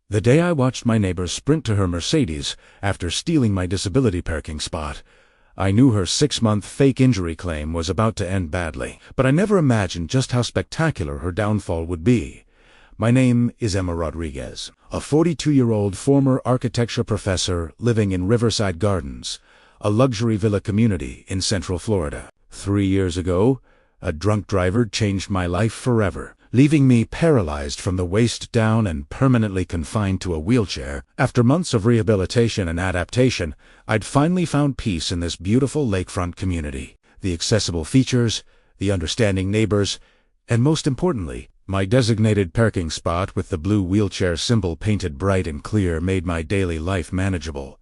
The day I watched my neighbor sprint to her Mercedes after stealing my disability parking spot, I knew her 6-month fake injury claim was about to end badly, but I never imagined just how spectacular her downfall would be. My name is Emma Rodriguez, a 42-year-old former architecture professor living in Riverside Gardens, a luxury villa community in Central Florida. 3 years ago, a drunk driver changed my life forever, leaving me paralyzed from the waist down and permanently confined to a wheelchair. After months of rehabilitation and adaptation, I'd finally found peace in this beautiful lakefront community. The accessible features, the understanding neighbors, and most importantly, my designated parking spot with the blue wheelchair symbol painted bright and clear made my daily life manageable.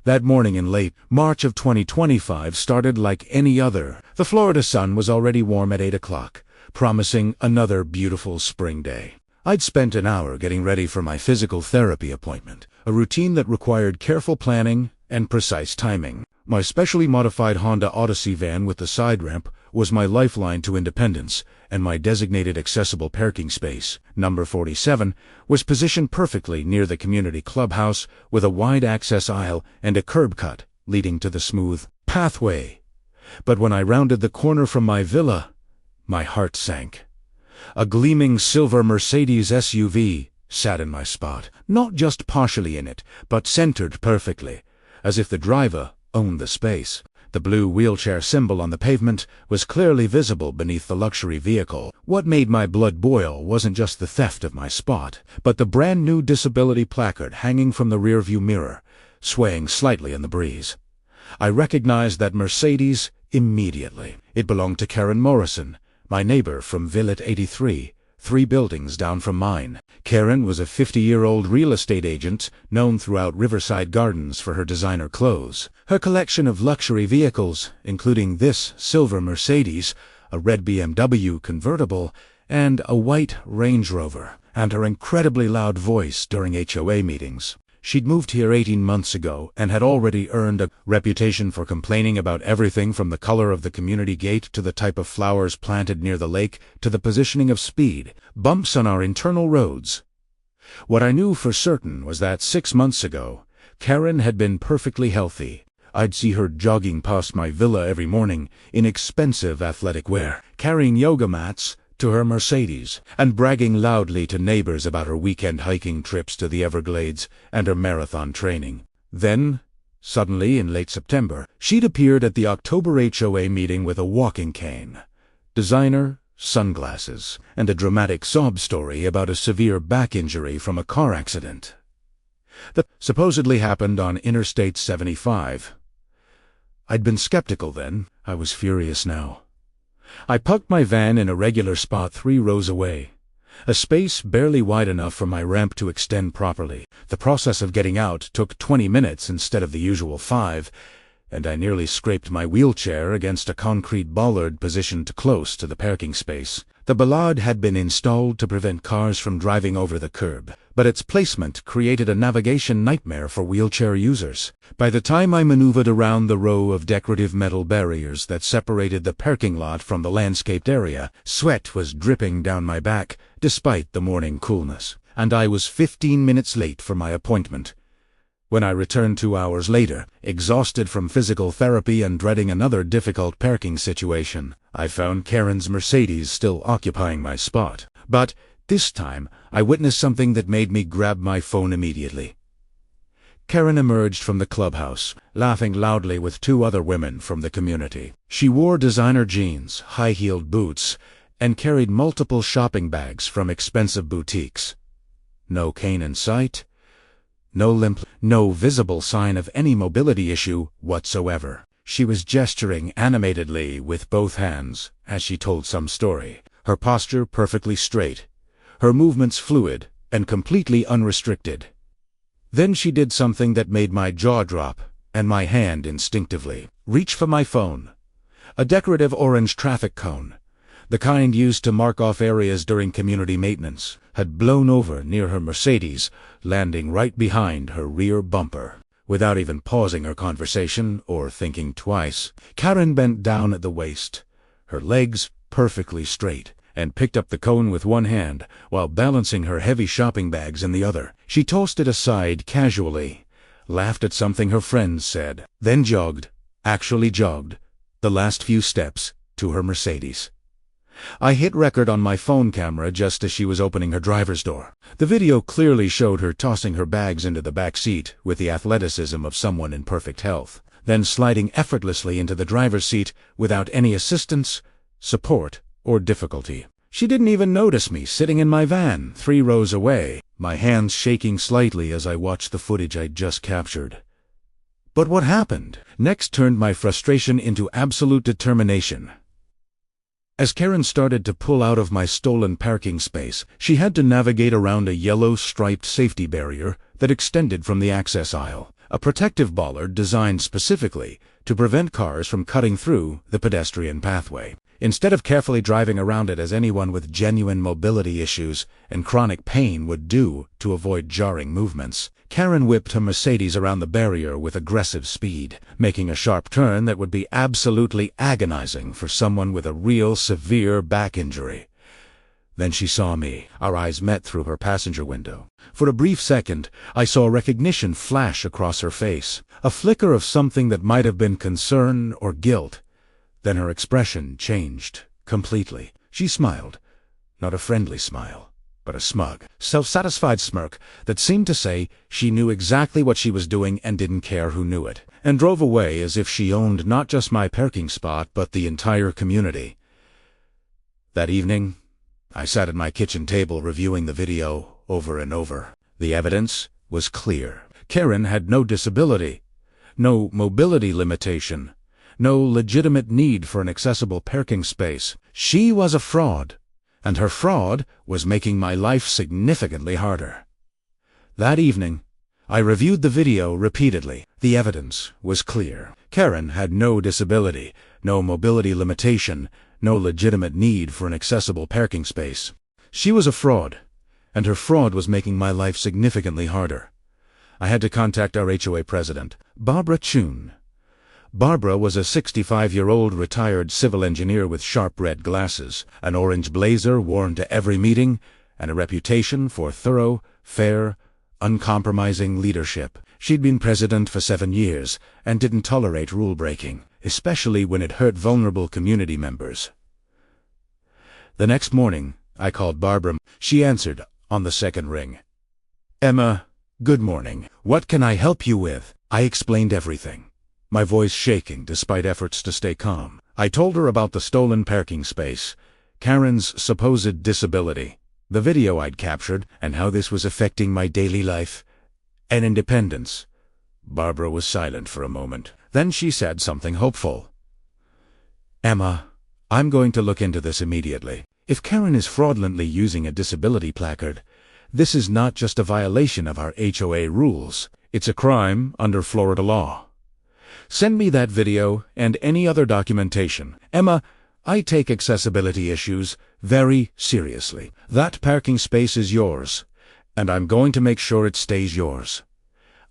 That morning in late March of 2025 started like any other. The Florida sun was already warm at 8 o'clock, promising another beautiful spring day. I'd spent an hour getting ready for my physical therapy appointment, a routine that required careful planning and precise timing. My specially modified Honda Odyssey van with the side ramp was my lifeline to independence, and my designated accessible parking space, number 47, was positioned perfectly near the community clubhouse with a wide access aisle and a curb cut leading to the smooth pathway. But when I rounded the corner from my villa, my heart sank. A gleaming silver Mercedes SUV sat in my spot, not just partially in it, but centered perfectly, as if the driver owned the space. The blue wheelchair symbol on the pavement was clearly visible beneath the luxury vehicle. What made my blood boil wasn't just the theft of my spot, but the brand new disability placard hanging from the rearview mirror, swaying slightly in the breeze. I recognized that Mercedes immediately. It belonged to Karen Morrison, my neighbor from Villet 83, 3 buildings down from mine. Karen was a 50-year-old real estate agent known throughout Riverside Gardens for her designer clothes. Her collection of luxury vehicles, including this silver Mercedes, a red BMW convertible, and a white Range Rover, and her incredibly loud voice during HOA meetings. She'd moved here 18 months ago and had already earned a reputation for complaining about everything from the color of the community gate to the type of flowers planted near the lake to the positioning of speed bumps on our internal roads. What I knew for certain was that 6 months ago, Karen had been perfectly healthy. I'd see her jogging past my villa every morning in expensive athletic wear, carrying yoga mats to her Mercedes, and bragging loudly to neighbors about her weekend hiking trips to the Everglades and her marathon training. Then, suddenly in late September, she'd appeared at the October HOA meeting with a walking cane, designer, sunglasses, and a dramatic sob story about a severe back injury from a car accident that supposedly happened on Interstate 75. I'd been skeptical then. I was furious now. I parked my van in a regular spot 3 rows away, a space barely wide enough for my ramp to extend properly. The process of getting out took 20 minutes instead of the usual 5, and I nearly scraped my wheelchair against a concrete bollard positioned close to the parking space. The bollard had been installed to prevent cars from driving over the curb, but its placement created a navigation nightmare for wheelchair users. By the time I maneuvered around the row of decorative metal barriers that separated the parking lot from the landscaped area, sweat was dripping down my back despite the morning coolness, and I was 15 minutes late for my appointment. When I returned 2 hours later, exhausted from physical therapy and dreading another difficult parking situation, I found Karen's Mercedes still occupying my spot. But this time, I witnessed something that made me grab my phone immediately. Karen emerged from the clubhouse, laughing loudly with 2 other women from the community. She wore designer jeans, high-heeled boots, and carried multiple shopping bags from expensive boutiques. No cane in sight, no limp, no visible sign of any mobility issue whatsoever. She was gesturing animatedly with both hands as she told some story, her posture perfectly straight, her movements fluid and completely unrestricted. Then she did something that made my jaw drop, and my hand instinctively reach for my phone. A decorative orange traffic cone, the kind used to mark off areas during community maintenance, had blown over near her Mercedes, landing right behind her rear bumper. Without even pausing her conversation or thinking twice, Karen bent down at the waist, her legs perfectly straight, and picked up the cone with one hand while balancing her heavy shopping bags in the other. She tossed it aside casually, laughed at something her friends said, then actually jogged, the last few steps to her Mercedes. I hit record on my phone camera just as she was opening her driver's door. The video clearly showed her tossing her bags into the back seat with the athleticism of someone in perfect health, then sliding effortlessly into the driver's seat without any assistance, support, or difficulty. She didn't even notice me sitting in my van 3 rows away, my hands shaking slightly as I watched the footage I'd just captured. But what happened next turned my frustration into absolute determination. As Karen started to pull out of my stolen parking space, she had to navigate around a yellow striped safety barrier that extended from the access aisle, a protective bollard designed specifically to prevent cars from cutting through the pedestrian pathway. Instead of carefully driving around it as anyone with genuine mobility issues and chronic pain would do to avoid jarring movements, Karen whipped her Mercedes around the barrier with aggressive speed, making a sharp turn that would be absolutely agonizing for someone with a real severe back injury. Then she saw me. Our eyes met through her passenger window. For a brief second, I saw recognition flash across her face, a flicker of something that might have been concern or guilt. Then her expression changed completely. She smiled, not a friendly smile, but a smug, self-satisfied smirk that seemed to say she knew exactly what she was doing and didn't care who knew it, and drove away as if she owned not just my parking spot but the entire community. That evening, I sat at my kitchen table reviewing the video over and over. The evidence was clear. Karen had no disability, no mobility limitation, no legitimate need for an accessible parking space. She was a fraud, and her fraud was making my life significantly harder. That evening, I reviewed the video repeatedly. The evidence was clear. Karen had no disability, no mobility limitation, no legitimate need for an accessible parking space. She was a fraud, and her fraud was making my life significantly harder. I had to contact our HOA President, Barbara Chun. Barbara was a 65-year-old retired civil engineer with sharp red glasses, an orange blazer worn to every meeting, and a reputation for thorough, fair, uncompromising leadership. She'd been president for 7 years and didn't tolerate rule-breaking, especially when it hurt vulnerable community members. The next morning, I called Barbara. She answered on the second ring. "Emma, good morning. What can I help you with?" I explained everything, my voice shaking despite efforts to stay calm. I told her about the stolen parking space, Karen's supposed disability, the video I'd captured, and how this was affecting my daily life and independence. Barbara was silent for a moment. Then she said something hopeful. "Emma, I'm going to look into this immediately. If Karen is fraudulently using a disability placard, this is not just a violation of our HOA rules. It's a crime under Florida law. Send me that video and any other documentation. Emma, I take accessibility issues very seriously. That parking space is yours, and I'm going to make sure it stays yours."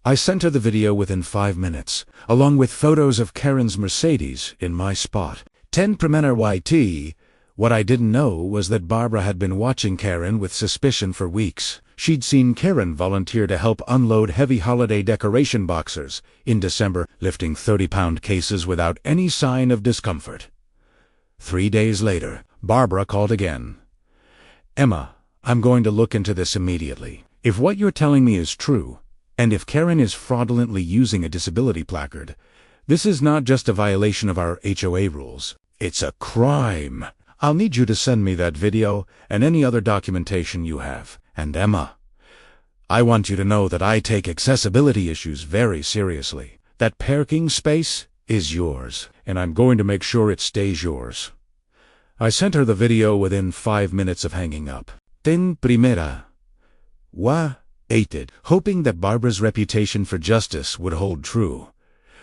I sent her the video within 5 minutes, along with photos of Karen's Mercedes in my spot. 10 Premier YT. What I didn't know was that Barbara had been watching Karen with suspicion for weeks. She'd seen Karen volunteer to help unload heavy holiday decoration boxes in December, lifting 30-pound cases without any sign of discomfort. 3 days later, Barbara called again. "Emma, I'm going to look into this immediately. If what you're telling me is true, and if Karen is fraudulently using a disability placard, this is not just a violation of our HOA rules. It's a crime. I'll need you to send me that video and any other documentation you have. And Emma, I want you to know that I take accessibility issues very seriously. That parking space is yours, and I'm going to make sure it stays yours." I sent her the video within 5 minutes of hanging up. 10 Primera YT, hoping that Barbara's reputation for justice would hold true.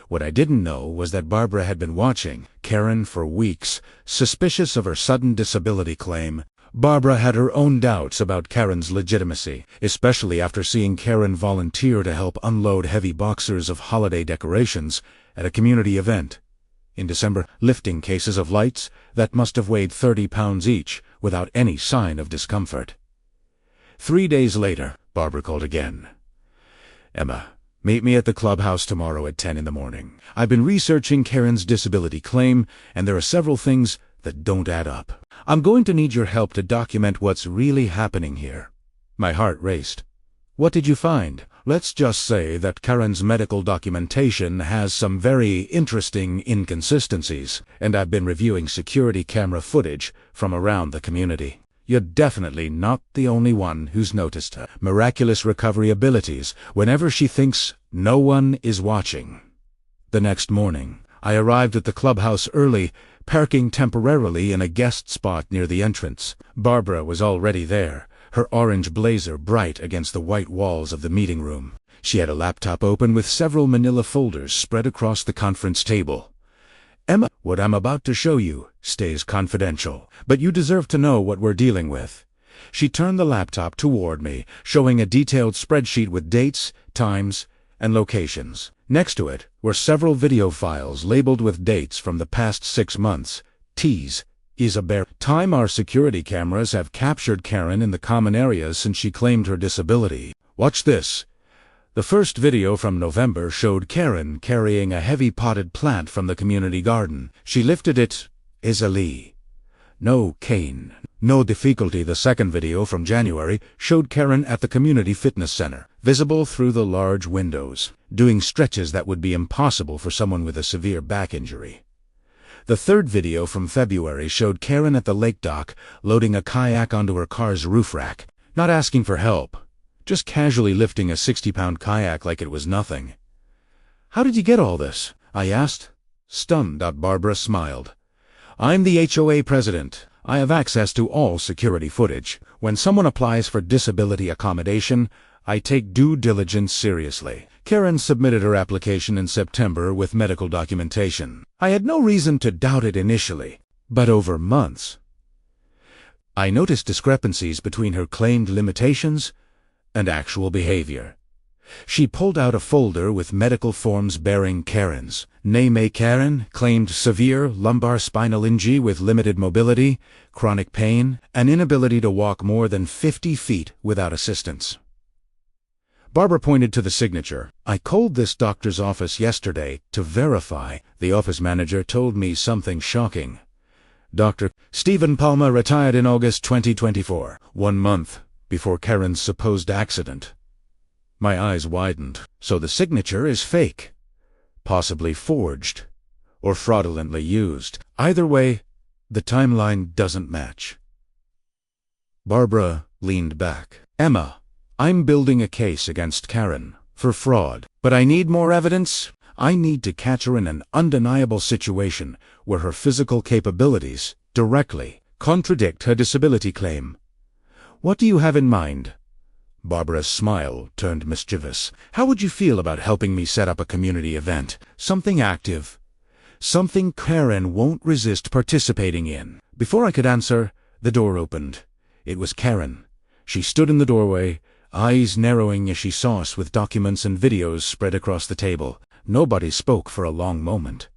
What I didn't know was that Barbara had been watching Karen for weeks, suspicious of her sudden disability claim. Barbara had her own doubts about Karen's legitimacy, especially after seeing Karen volunteer to help unload heavy boxes of holiday decorations at a community event in December, lifting cases of lights that must have weighed 30 pounds each without any sign of discomfort. 3 days later, Barbara called again. "Emma, meet me at the clubhouse tomorrow at 10 in the morning. I've been researching Karen's disability claim, and there are several things that don't add up. I'm going to need your help to document what's really happening here." My heart raced. "What did you find?" "Let's just say that Karen's medical documentation has some very interesting inconsistencies, and I've been reviewing security camera footage from around the community. You're definitely not the only one who's noticed her miraculous recovery abilities whenever she thinks no one is watching." The next morning, I arrived at the clubhouse early, parking temporarily in a guest spot near the entrance. Barbara was already there, her orange blazer bright against the white walls of the meeting room. She had a laptop open with several manila folders spread across the conference table. "Emma, what I'm about to show you stays confidential, but you deserve to know what we're dealing with." She turned the laptop toward me, showing a detailed spreadsheet with dates, times, and locations. Next to it were several video files labeled with dates from the past 6 months. T's is a bare time. Our security cameras have captured Karen in the common areas since she claimed her disability. Watch this. The first video from November showed Karen carrying a heavy potted plant from the community garden. She lifted it easily. No cane, no difficulty. The second video from January showed Karen at the community fitness center, visible through the large windows, doing stretches that would be impossible for someone with a severe back injury. The third video from February showed Karen at the lake dock, loading a kayak onto her car's roof rack, not asking for help, just casually lifting a 60-pound kayak like it was nothing. "How did you get all this?" I asked. Stunned, Barbara smiled. "I'm the HOA President. I have access to all security footage. When someone applies for disability accommodation, I take due diligence seriously." Karen submitted her application in September with medical documentation. I had no reason to doubt it initially, but over months, I noticed discrepancies between her claimed limitations and actual behavior. She pulled out a folder with medical forms bearing Karen's name. Karen claimed severe lumbar spinal injury with limited mobility, chronic pain, and inability to walk more than 50 feet without assistance. Barbara pointed to the signature. "I called this doctor's office yesterday to verify. The office manager told me something shocking. Dr. Stephen Palmer retired in August 2024, 1 month before Karen's supposed accident." My eyes widened. So the signature is fake, possibly forged, or fraudulently used. Either way, the timeline doesn't match. Barbara leaned back. "Emma, I'm building a case against Karen for fraud, but I need more evidence. I need to catch her in an undeniable situation where her physical capabilities directly contradict her disability claim. What do you have in mind?" Barbara's smile turned mischievous. "How would you feel about helping me set up a community event? Something active. Something Karen won't resist participating in." Before I could answer, the door opened. It was Karen. She stood in the doorway, eyes narrowing as she saw us with documents and videos spread across the table. Nobody spoke for a long moment.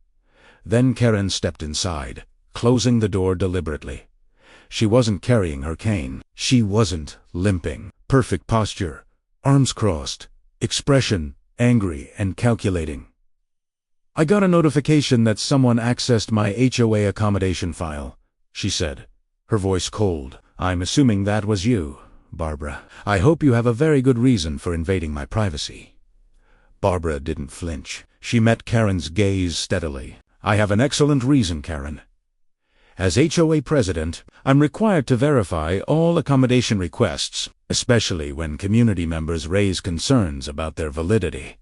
Then Karen stepped inside, closing the door deliberately. She wasn't carrying her cane. She wasn't limping. Perfect posture, arms crossed, expression angry and calculating. "I got a notification that someone accessed my HOA accommodation file," she said, her voice cold. "I'm assuming that was you, Barbara. I hope you have a very good reason for invading my privacy." Barbara didn't flinch. She met Karen's gaze steadily. "I have an excellent reason, Karen. As HOA President, I'm required to verify all accommodation requests, especially when community members raise concerns about their validity."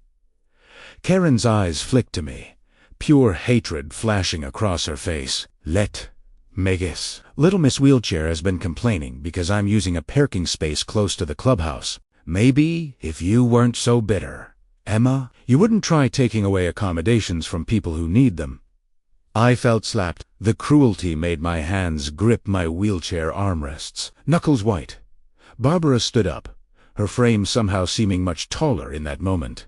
Karen's eyes flicked to me, pure hatred flashing across her face. "Let me guess. Little Miss Wheelchair has been complaining because I'm using a parking space close to the clubhouse. Maybe if you weren't so bitter, Emma, you wouldn't try taking away accommodations from people who need them." I felt slapped. The cruelty made my hands grip my wheelchair armrests, knuckles white. Barbara stood up, her frame somehow seeming much taller in that moment.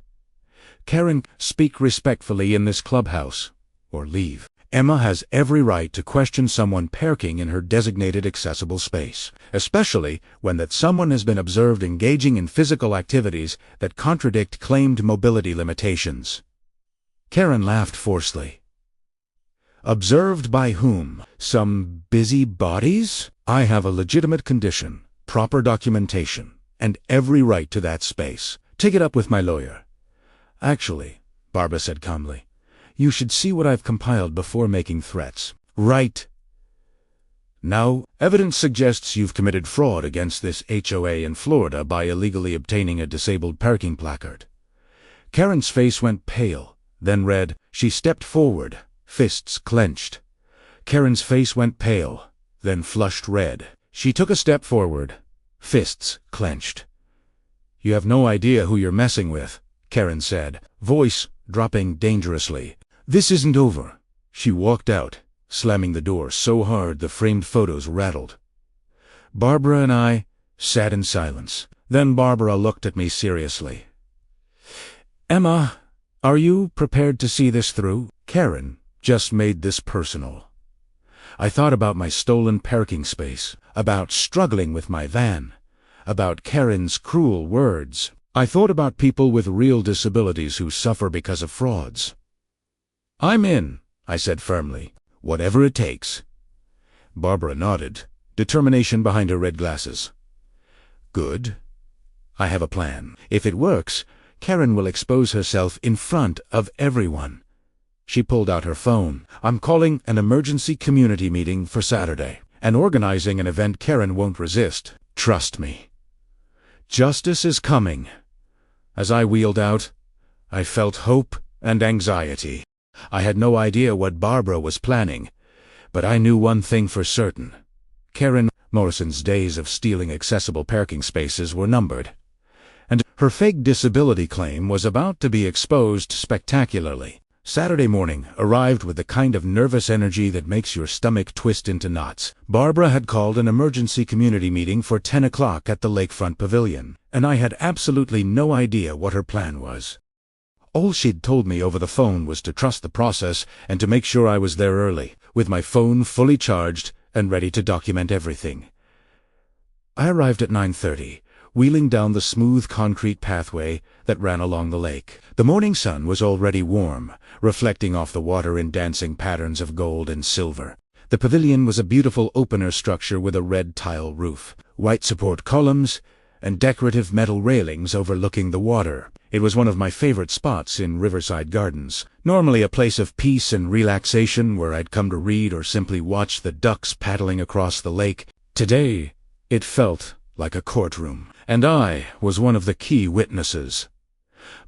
"Karen, speak respectfully in this clubhouse, or leave." Emma has every right to question someone parking in her designated accessible space, especially when that someone has been observed engaging in physical activities that contradict claimed mobility limitations. Karen laughed forcefully. Observed by whom? Some busybodies? I have a legitimate condition, proper documentation, and every right to that space. Take it up with my lawyer. Actually, Barbara said calmly, you should see what I've compiled before making threats. Right. Now, evidence suggests you've committed fraud against this HOA in Florida by illegally obtaining a disabled parking placard. Karen's face went pale, then red. She stepped forward, fists clenched. Karen's face went pale, then flushed red. She took a step forward, fists clenched. You have no idea who you're messing with, Karen said, voice dropping dangerously. This isn't over. She walked out, slamming the door so hard the framed photos rattled. Barbara and I sat in silence. Then Barbara looked at me seriously. Emma, are you prepared to see this through? Karen just made this personal. I thought about my stolen parking space, about struggling with my van, about Karen's cruel words. I thought about people with real disabilities who suffer because of frauds. I'm in, I said firmly, whatever it takes. Barbara nodded, determination behind her red glasses. Good. I have a plan. If it works, Karen will expose herself in front of everyone. She pulled out her phone. I'm calling an emergency community meeting for Saturday, and organizing an event Karen won't resist. Trust me. Justice is coming. As I wheeled out, I felt hope and anxiety. I had no idea what Barbara was planning, but I knew one thing for certain. Karen Morrison's days of stealing accessible parking spaces were numbered, and her fake disability claim was about to be exposed spectacularly. Saturday morning arrived with the kind of nervous energy that makes your stomach twist into knots. Barbara had called an emergency community meeting for 10 o'clock at the lakefront pavilion, and I had absolutely no idea what her plan was. All she'd told me over the phone was to trust the process and to make sure I was there early, with my phone fully charged and ready to document everything. I arrived at 9:30. Wheeling down the smooth concrete pathway that ran along the lake. The morning sun was already warm, reflecting off the water in dancing patterns of gold and silver. The pavilion was a beautiful open-air structure with a red tile roof, white support columns, and decorative metal railings overlooking the water. It was one of my favorite spots in Riverside Gardens, normally a place of peace and relaxation where I'd come to read or simply watch the ducks paddling across the lake. Today, it felt like a courtroom, and I was one of the key witnesses.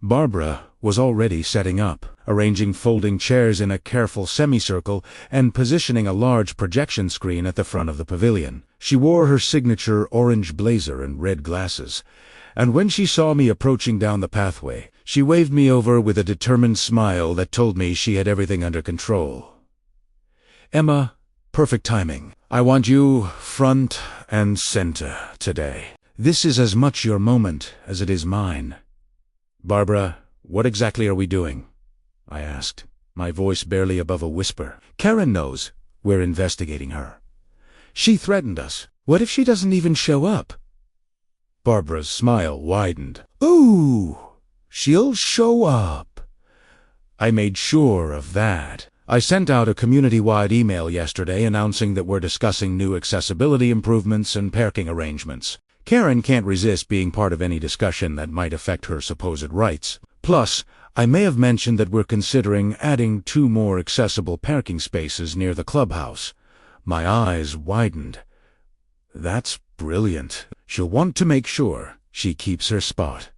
Barbara was already setting up, arranging folding chairs in a careful semicircle and positioning a large projection screen at the front of the pavilion. She wore her signature orange blazer and red glasses, and when she saw me approaching down the pathway, she waved me over with a determined smile that told me she had everything under control. Emma, perfect timing. I want you front and center today. This is as much your moment as it is mine. Barbara, what exactly are we doing? I asked, my voice barely above a whisper. Karen knows. We're investigating her. She threatened us. What if she doesn't even show up? Barbara's smile widened. Ooh, she'll show up. I made sure of that. I sent out a community-wide email yesterday announcing that we're discussing new accessibility improvements and parking arrangements. Karen can't resist being part of any discussion that might affect her supposed rights. Plus, I may have mentioned that we're considering adding 2 more accessible parking spaces near the clubhouse. My eyes widened. That's brilliant. She'll want to make sure she keeps her spot.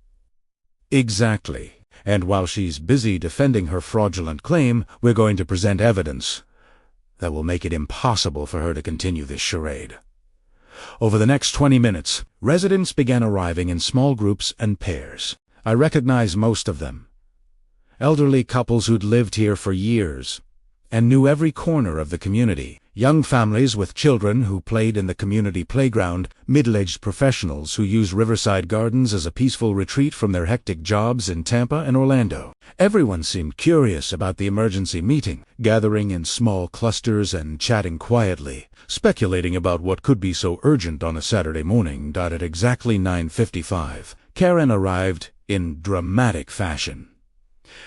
Exactly. And while she's busy defending her fraudulent claim, we're going to present evidence that will make it impossible for her to continue this charade. Over the next 20 minutes, residents began arriving in small groups and pairs. I recognized most of them. Elderly couples who'd lived here for years and knew every corner of the community. Young families with children who played in the community playground, middle-aged professionals who use Riverside Gardens as a peaceful retreat from their hectic jobs in Tampa and Orlando. Everyone seemed curious about the emergency meeting, gathering in small clusters and chatting quietly, speculating about what could be so urgent on a Saturday morning. At exactly 9:55, Karen arrived in dramatic fashion.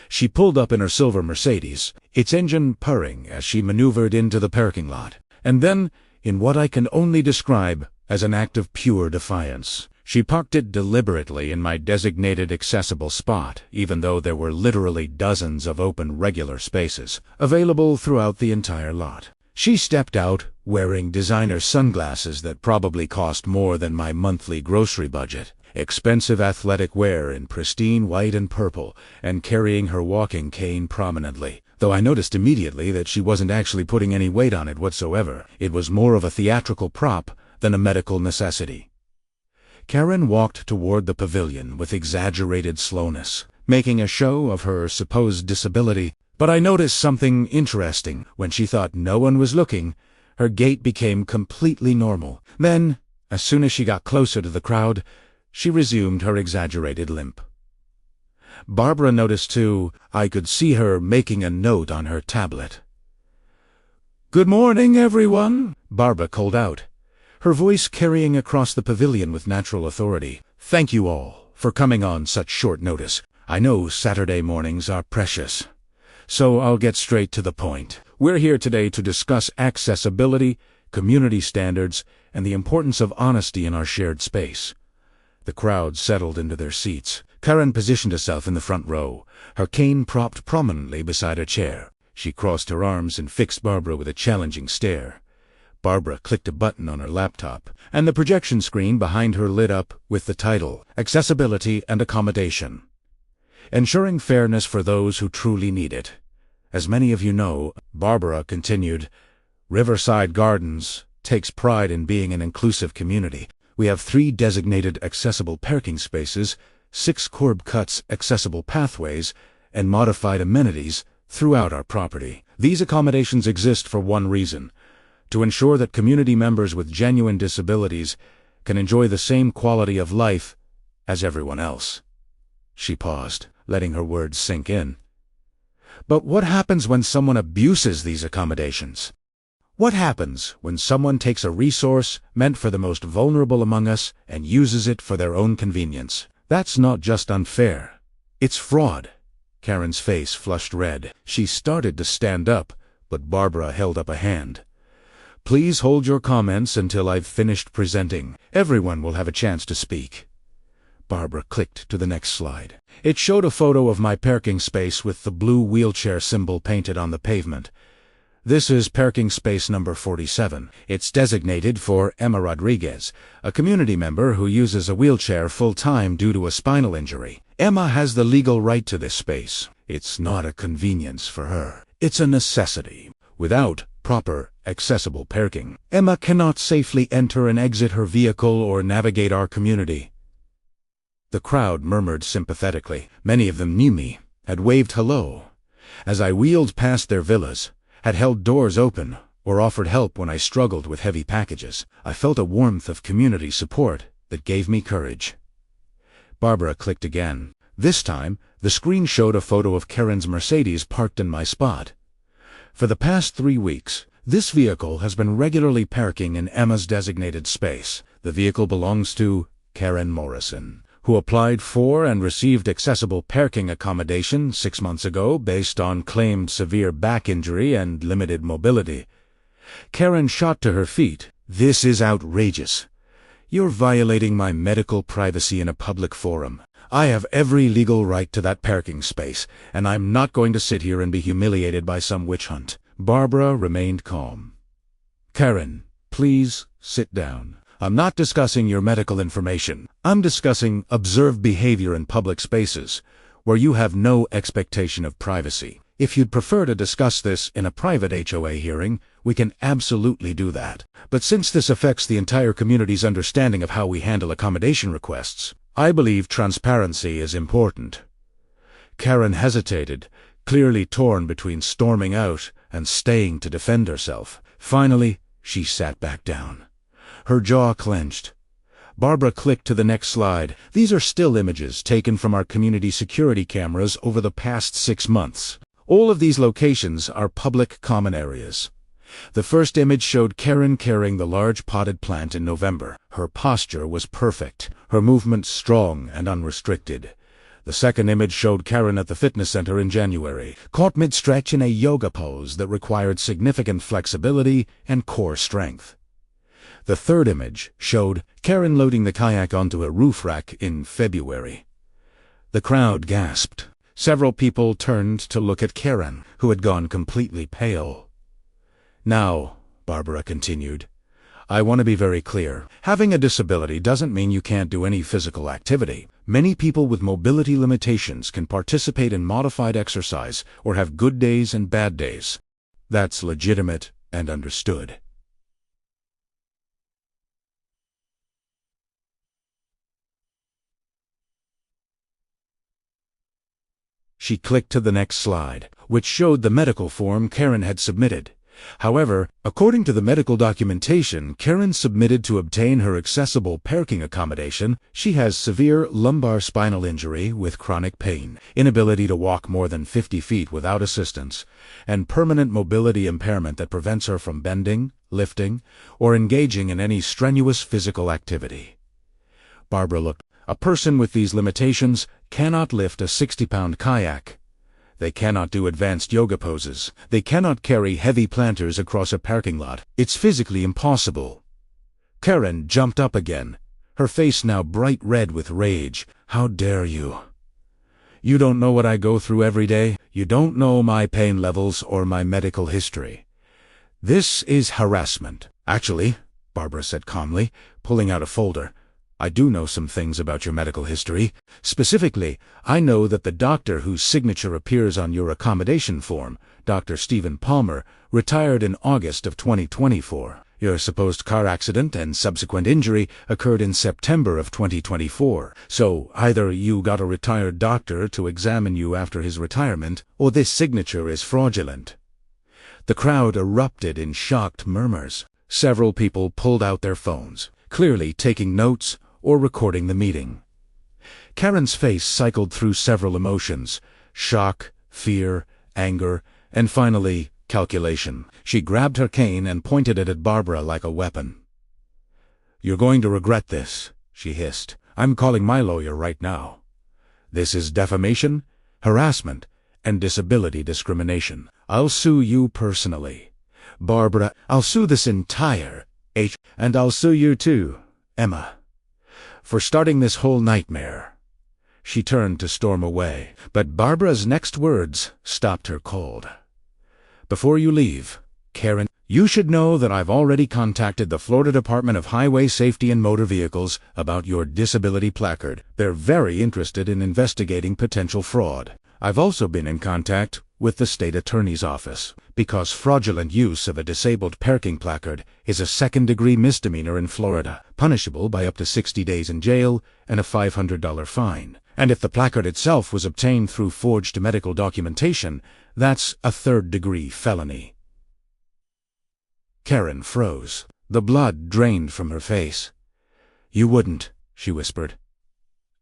She pulled up in her silver Mercedes, its engine purring as she maneuvered into the parking lot. And then, in what I can only describe as an act of pure defiance, she parked it deliberately in my designated accessible spot, even though there were literally dozens of open regular spaces available throughout the entire lot. She stepped out wearing designer sunglasses that probably cost more than my monthly grocery budget, expensive athletic wear in pristine white and purple, and carrying her walking cane prominently, though I noticed immediately that she wasn't actually putting any weight on it whatsoever. It was more of a theatrical prop than a medical necessity. Karen walked toward the pavilion with exaggerated slowness, making a show of her supposed disability. But I noticed something interesting. When she thought no one was looking, her gait became completely normal. Then, as soon as she got closer to the crowd, she resumed her exaggerated limp. Barbara noticed too. I could see her making a note on her tablet. "Good morning, everyone," Barbara called out, her voice carrying across the pavilion with natural authority. "Thank you all for coming on such short notice. I know Saturday mornings are precious, so I'll get straight to the point. We're here today to discuss accessibility, community standards, and the importance of honesty in our shared space." The crowd settled into their seats. Karen positioned herself in the front row, her cane propped prominently beside her chair. She crossed her arms and fixed Barbara with a challenging stare. Barbara clicked a button on her laptop, and the projection screen behind her lit up with the title, Accessibility and Accommodation. Ensuring fairness for those who truly need it. As many of you know, Barbara continued, Riverside Gardens takes pride in being an inclusive community. We have 3 designated accessible parking spaces, 6 curb cuts accessible pathways, and modified amenities throughout our property. These accommodations exist for one reason: to ensure that community members with genuine disabilities can enjoy the same quality of life as everyone else. She paused, letting her words sink in. But what happens when someone abuses these accommodations? What happens when someone takes a resource meant for the most vulnerable among us and uses it for their own convenience? That's not just unfair. It's fraud. Karen's face flushed red. She started to stand up, but Barbara held up a hand. "Please hold your comments until I've finished presenting. Everyone will have a chance to speak." Barbara clicked to the next slide. It showed a photo of my parking space with the blue wheelchair symbol painted on the pavement. This is parking space number 47. It's designated for Emma Rodriguez, a community member who uses a wheelchair full-time due to a spinal injury. Emma has the legal right to this space. It's not a convenience for her. It's a necessity. Without proper, accessible parking, Emma cannot safely enter and exit her vehicle or navigate our community. The crowd murmured sympathetically. Many of them knew me, had waved hello as I wheeled past their villas, had held doors open, or offered help when I struggled with heavy packages. I felt a warmth of community support that gave me courage. Barbara clicked again. This time, the screen showed a photo of Karen's Mercedes parked in my spot. For the past 3 weeks, this vehicle has been regularly parking in Emma's designated space. The vehicle belongs to Karen Morrison, who applied for and received accessible parking accommodation 6 months ago based on claimed severe back injury and limited mobility. Karen shot to her feet. "This is outrageous. You're violating my medical privacy in a public forum. I have every legal right to that parking space, and I'm not going to sit here and be humiliated by some witch hunt." Barbara remained calm. "Karen, please sit down. I'm not discussing your medical information. I'm discussing observed behavior in public spaces, where you have no expectation of privacy. If you'd prefer to discuss this in a private HOA hearing, we can absolutely do that. But since this affects the entire community's understanding of how we handle accommodation requests, I believe transparency is important." Karen hesitated, clearly torn between storming out and staying to defend herself. Finally, she sat back down. Her jaw clenched. Barbara clicked to the next slide. These are still images taken from our community security cameras over the past 6 months. All of these locations are public common areas. The first image showed Karen carrying the large potted plant in November. Her posture was perfect, her movement strong and unrestricted. The second image showed Karen at the fitness center in January, caught mid-stretch in a yoga pose that required significant flexibility and core strength. The third image showed Karen loading the kayak onto a roof rack in February. The crowd gasped. Several people turned to look at Karen, who had gone completely pale. Now, Barbara continued, I want to be very clear. Having a disability doesn't mean you can't do any physical activity. Many people with mobility limitations can participate in modified exercise or have good days and bad days. That's legitimate and understood. She clicked to the next slide, which showed the medical form Karen had submitted. However, according to the medical documentation Karen submitted to obtain her accessible parking accommodation, she has severe lumbar spinal injury with chronic pain, inability to walk more than 50 feet without assistance, and permanent mobility impairment that prevents her from bending, lifting, or engaging in any strenuous physical activity. Barbara looked. A person with these limitations cannot lift a 60-pound kayak. They cannot do advanced yoga poses. They cannot carry heavy planters across a parking lot. It's physically impossible. Karen jumped up again, her face now bright red with rage. How dare you? You don't know what I go through every day. You don't know my pain levels or my medical history. This is harassment. Actually, Barbara said calmly, pulling out a folder, I do know some things about your medical history. Specifically, I know that the doctor whose signature appears on your accommodation form, Dr. Stephen Palmer, retired in August of 2024. Your supposed car accident and subsequent injury occurred in September of 2024. So either you got a retired doctor to examine you after his retirement, or this signature is fraudulent. The crowd erupted in shocked murmurs. Several people pulled out their phones, clearly taking notes or recording the meeting. Karen's face cycled through several emotions: shock, fear, anger, and finally, calculation. She grabbed her cane and pointed it at Barbara like a weapon. You're going to regret this, she hissed. I'm calling my lawyer right now. This is defamation, harassment, and disability discrimination. I'll sue you personally. Barbara, I'll sue this entire and I'll sue you too, Emma, for starting this whole nightmare. She turned to storm away, but Barbara's next words stopped her cold. Before you leave, Karen, you should know that I've already contacted the Florida Department of Highway Safety and Motor Vehicles about your disability placard. They're very interested in investigating potential fraud. I've also been in contact with the state attorney's office, because fraudulent use of a disabled parking placard is a second-degree misdemeanor in Florida, punishable by up to 60 days in jail and a $500 fine. And if the placard itself was obtained through forged medical documentation, that's a third-degree felony. Karen froze. The blood drained from her face. You wouldn't, she whispered.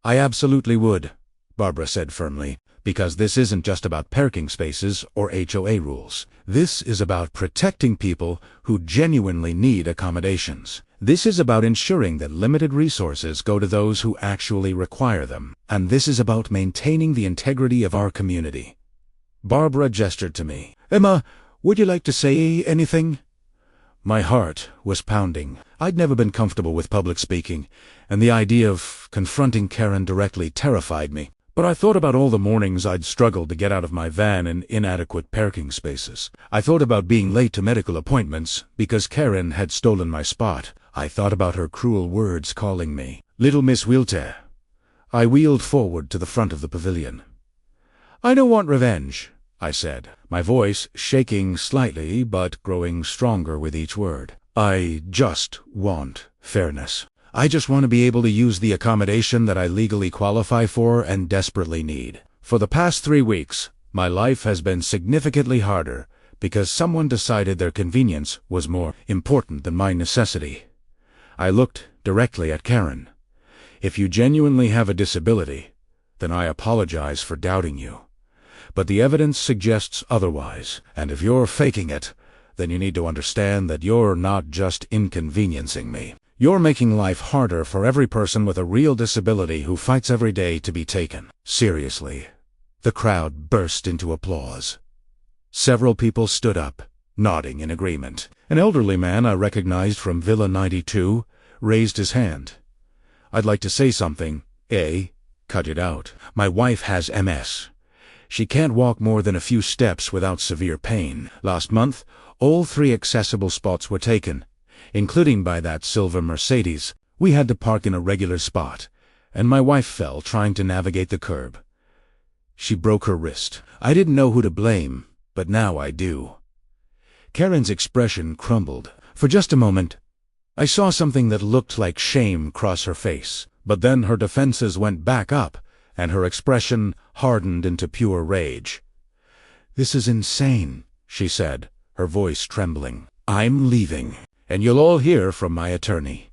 I absolutely would, Barbara said firmly. Because this isn't just about parking spaces or HOA rules. This is about protecting people who genuinely need accommodations. This is about ensuring that limited resources go to those who actually require them. And this is about maintaining the integrity of our community. Barbara gestured to me. Emma, would you like to say anything? My heart was pounding. I'd never been comfortable with public speaking, and the idea of confronting Karen directly terrified me. But I thought about all the mornings I'd struggled to get out of my van in inadequate parking spaces. I thought about being late to medical appointments because Karen had stolen my spot. I thought about her cruel words calling me Little Miss Wheelchair. I wheeled forward to the front of the pavilion. I don't want revenge, I said, my voice shaking slightly but growing stronger with each word. I just want fairness. I just want to be able to use the accommodation that I legally qualify for and desperately need. For the past 3 weeks, my life has been significantly harder because someone decided their convenience was more important than my necessity. I looked directly at Karen. "If you genuinely have a disability, then I apologize for doubting you. But the evidence suggests otherwise, and if you're faking it, then you need to understand that you're not just inconveniencing me. You're making life harder for every person with a real disability who fights every day to be taken seriously." The crowd burst into applause. Several people stood up, nodding in agreement. An elderly man I recognized from Villa 92 raised his hand. "I'd like to say something." Cut it out. "My wife has MS. She can't walk more than a few steps without severe pain. Last month, all 3 accessible spots were taken, including by that silver Mercedes. We had to park in a regular spot, and my wife fell trying to navigate the curb. She broke her wrist. I didn't know who to blame, but now I do." Karen's expression crumbled. For just a moment, I saw something that looked like shame cross her face, but then her defenses went back up, and her expression hardened into pure rage. "This is insane," she said, her voice trembling. "I'm leaving, and you'll all hear from my attorney."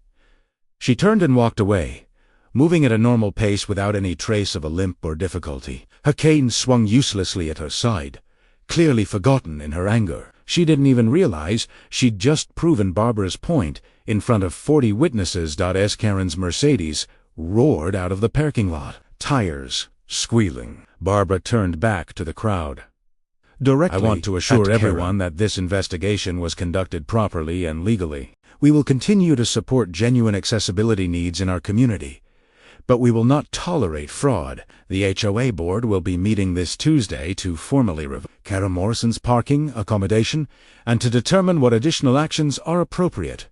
She turned and walked away, moving at a normal pace without any trace of a limp or difficulty. Her cane swung uselessly at her side, clearly forgotten in her anger. She didn't even realize she'd just proven Barbara's point in front of 40 witnesses. As Karen's Mercedes roared out of the parking lot, tires squealing, Barbara turned back to the crowd. "Directly, I want to assure everyone that this investigation was conducted properly and legally. We will continue to support genuine accessibility needs in our community, but we will not tolerate fraud. The HOA board will be meeting this Tuesday to formally review Karen Morrison's parking accommodation and to determine what additional actions are appropriate."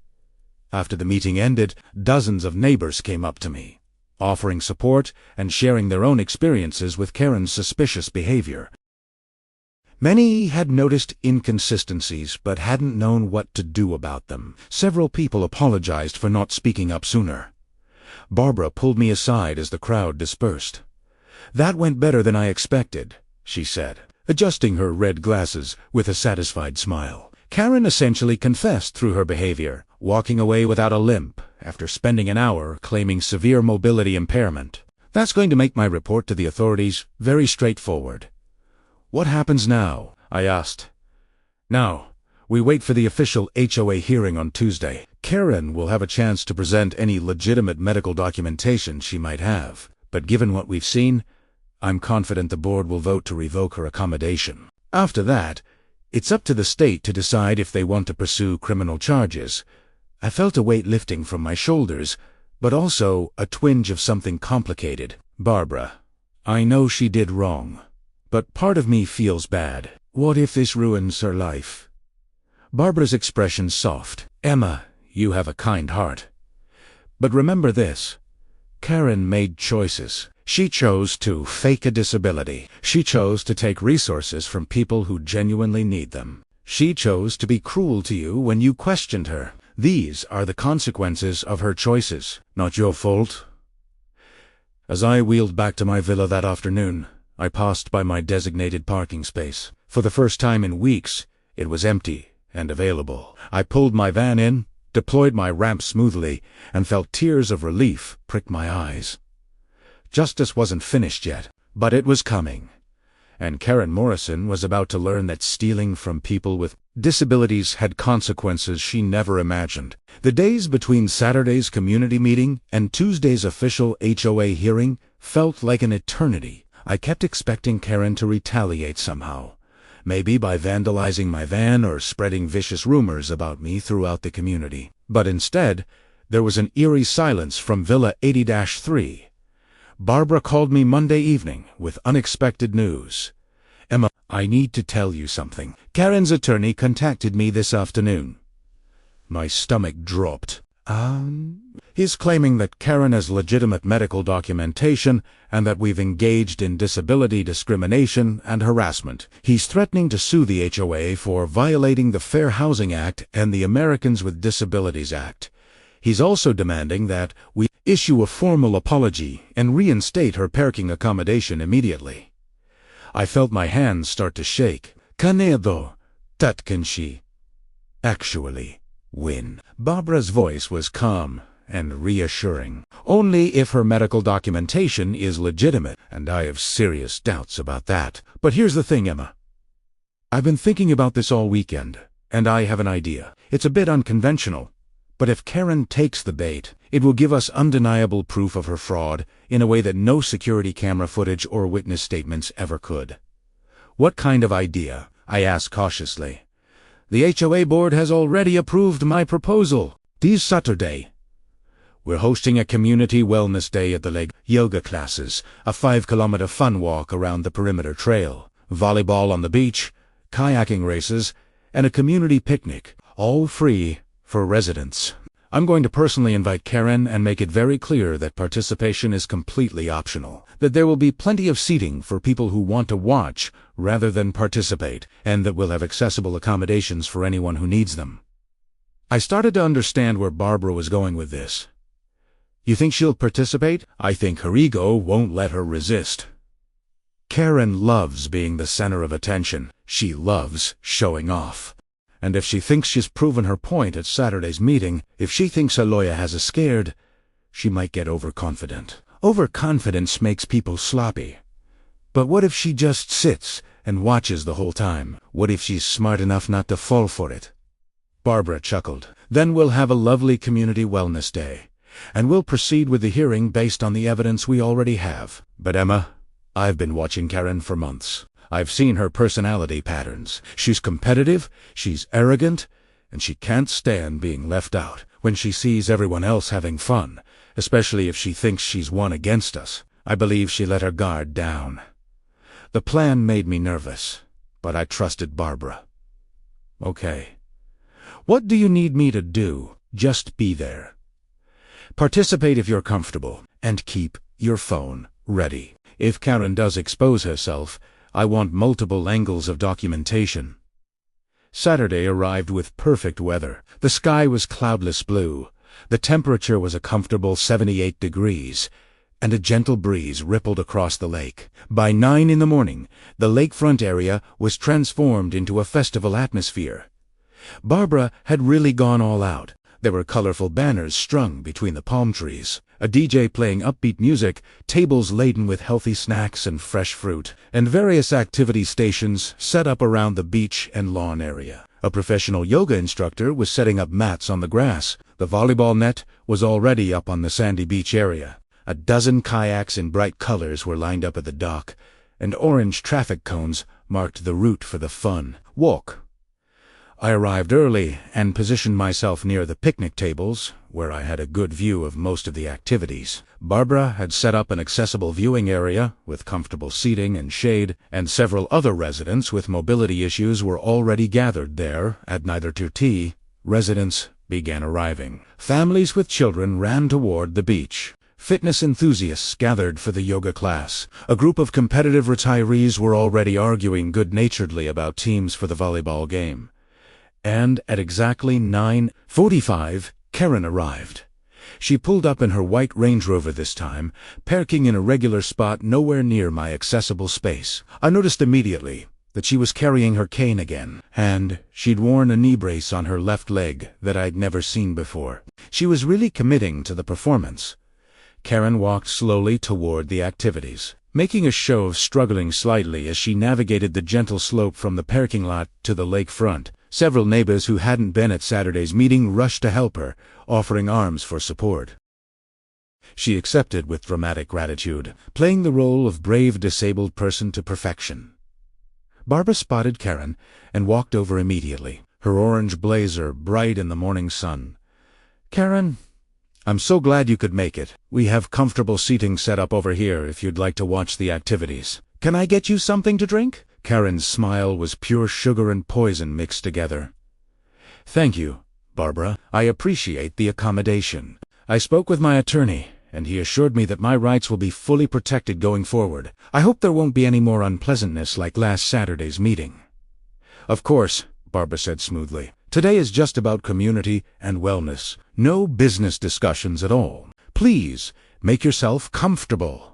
After the meeting ended, dozens of neighbors came up to me, offering support and sharing their own experiences with Karen's suspicious behavior. Many had noticed inconsistencies but hadn't known what to do about them. Several people apologized for not speaking up sooner. Barbara pulled me aside as the crowd dispersed. "That went better than I expected," she said, adjusting her red glasses with a satisfied smile. "Karen essentially confessed through her behavior, walking away without a limp after spending an hour claiming severe mobility impairment. That's going to make my report to the authorities very straightforward." "What happens now?" I asked. "Now, we wait for the official HOA hearing on Tuesday. Karen will have a chance to present any legitimate medical documentation she might have, but given what we've seen, I'm confident the board will vote to revoke her accommodation. After that, it's up to the state to decide if they want to pursue criminal charges." I felt a weight lifting from my shoulders, but also a twinge of something complicated. "Barbara, I know she did wrong, but part of me feels bad. What if this ruins her life?" Barbara's expression soft. "Emma, you have a kind heart. But remember this. Karen made choices. She chose to fake a disability. She chose to take resources from people who genuinely need them. She chose to be cruel to you when you questioned her. These are the consequences of her choices, not your fault." As I wheeled back to my villa that afternoon, I passed by my designated parking space. For the first time in weeks, it was empty and available. I pulled my van in, deployed my ramp smoothly, and felt tears of relief prick my eyes. Justice wasn't finished yet, but it was coming. And Karen Morrison was about to learn that stealing from people with disabilities had consequences she never imagined. The days between Saturday's community meeting and Tuesday's official HOA hearing felt like an eternity. I kept expecting Karen to retaliate somehow, maybe by vandalizing my van or spreading vicious rumors about me throughout the community. But instead, there was an eerie silence from Villa 80-3. Barbara called me Monday evening with unexpected news. "Emma, I need to tell you something. Karen's attorney contacted me this afternoon." My stomach dropped. He's claiming that Karen has legitimate medical documentation and that we've engaged in disability discrimination and harassment. He's threatening to sue the HOA for violating the Fair Housing Act and the Americans with Disabilities Act. He's also demanding that we issue a formal apology and reinstate her parking accommodation immediately. I felt my hands start to shake. "Canedo, that can she actually win?" Barbara's voice was calm and reassuring. Only if her medical documentation is legitimate, and I have serious doubts about that. But here's the thing, Emma. I've been thinking about this all weekend, and I have an idea. It's a bit unconventional, but if Karen takes the bait, it will give us undeniable proof of her fraud in a way that no security camera footage or witness statements ever could. What kind of idea? I asked cautiously. The HOA board has already approved my proposal. This Saturday, we're hosting a community wellness day at the lake, yoga classes, a 5-kilometer fun walk around the perimeter trail, volleyball on the beach, kayaking races, and a community picnic, all free for residents. I'm going to personally invite Karen and make it very clear that participation is completely optional, that there will be plenty of seating for people who want to watch rather than participate, and that we'll have accessible accommodations for anyone who needs them. I started to understand where Barbara was going with this. You think she'll participate? I think her ego won't let her resist. Karen loves being the center of attention. She loves showing off. And if she thinks she's proven her point at Saturday's meeting, if she thinks her lawyer has her scared, she might get overconfident. Overconfidence makes people sloppy. But what if she just sits and watches the whole time? What if she's smart enough not to fall for it? Barbara chuckled. Then we'll have a lovely community wellness day, and we'll proceed with the hearing based on the evidence we already have. But Emma, I've been watching Karen for months. I've seen her personality patterns. She's competitive, she's arrogant, and she can't stand being left out when she sees everyone else having fun, especially if she thinks she's won against us. I believe she let her guard down. The plan made me nervous, but I trusted Barbara. Okay. What do you need me to do? Just be there. Participate if you're comfortable, and keep your phone ready. If Karen does expose herself, I want multiple angles of documentation. Saturday arrived with perfect weather. The sky was cloudless blue. The temperature was a comfortable 78 degrees, and a gentle breeze rippled across the lake. By 9 in the morning, the lakefront area was transformed into a festival atmosphere. Barbara had really gone all out. There were colorful banners strung between the palm trees, a DJ playing upbeat music, tables laden with healthy snacks and fresh fruit, and various activity stations set up around the beach and lawn area. A professional yoga instructor was setting up mats on the grass. The volleyball net was already up on the sandy beach area. A dozen kayaks in bright colors were lined up at the dock, and orange traffic cones marked the route for the fun walk. I arrived early and positioned myself near the picnic tables, where I had a good view of most of the activities. Barbara had set up an accessible viewing area with comfortable seating and shade, and several other residents with mobility issues were already gathered there. At 9:30, residents began arriving. Families with children ran toward the beach. Fitness enthusiasts gathered for the yoga class. A group of competitive retirees were already arguing good-naturedly about teams for the volleyball game. And at exactly 9:45, Karen arrived. She pulled up in her white Range Rover this time, parking in a regular spot nowhere near my accessible space. I noticed immediately that she was carrying her cane again, and she'd worn a knee brace on her left leg that I'd never seen before. She was really committing to the performance. Karen walked slowly toward the activities, making a show of struggling slightly as she navigated the gentle slope from the parking lot to the lakefront. Several neighbors who hadn't been at Saturday's meeting rushed to help her, offering arms for support. She accepted with dramatic gratitude, playing the role of brave disabled person to perfection. Barbara spotted Karen and walked over immediately, her orange blazer bright in the morning sun. "Karen, I'm so glad you could make it. We have comfortable seating set up over here if you'd like to watch the activities. Can I get you something to drink?" Karen's smile was pure sugar and poison mixed together. "Thank you, Barbara. I appreciate the accommodation. I spoke with my attorney, and he assured me that my rights will be fully protected going forward. I hope there won't be any more unpleasantness like last Saturday's meeting." "Of course," Barbara said smoothly. "Today is just about community and wellness. No business discussions at all. Please, make yourself comfortable."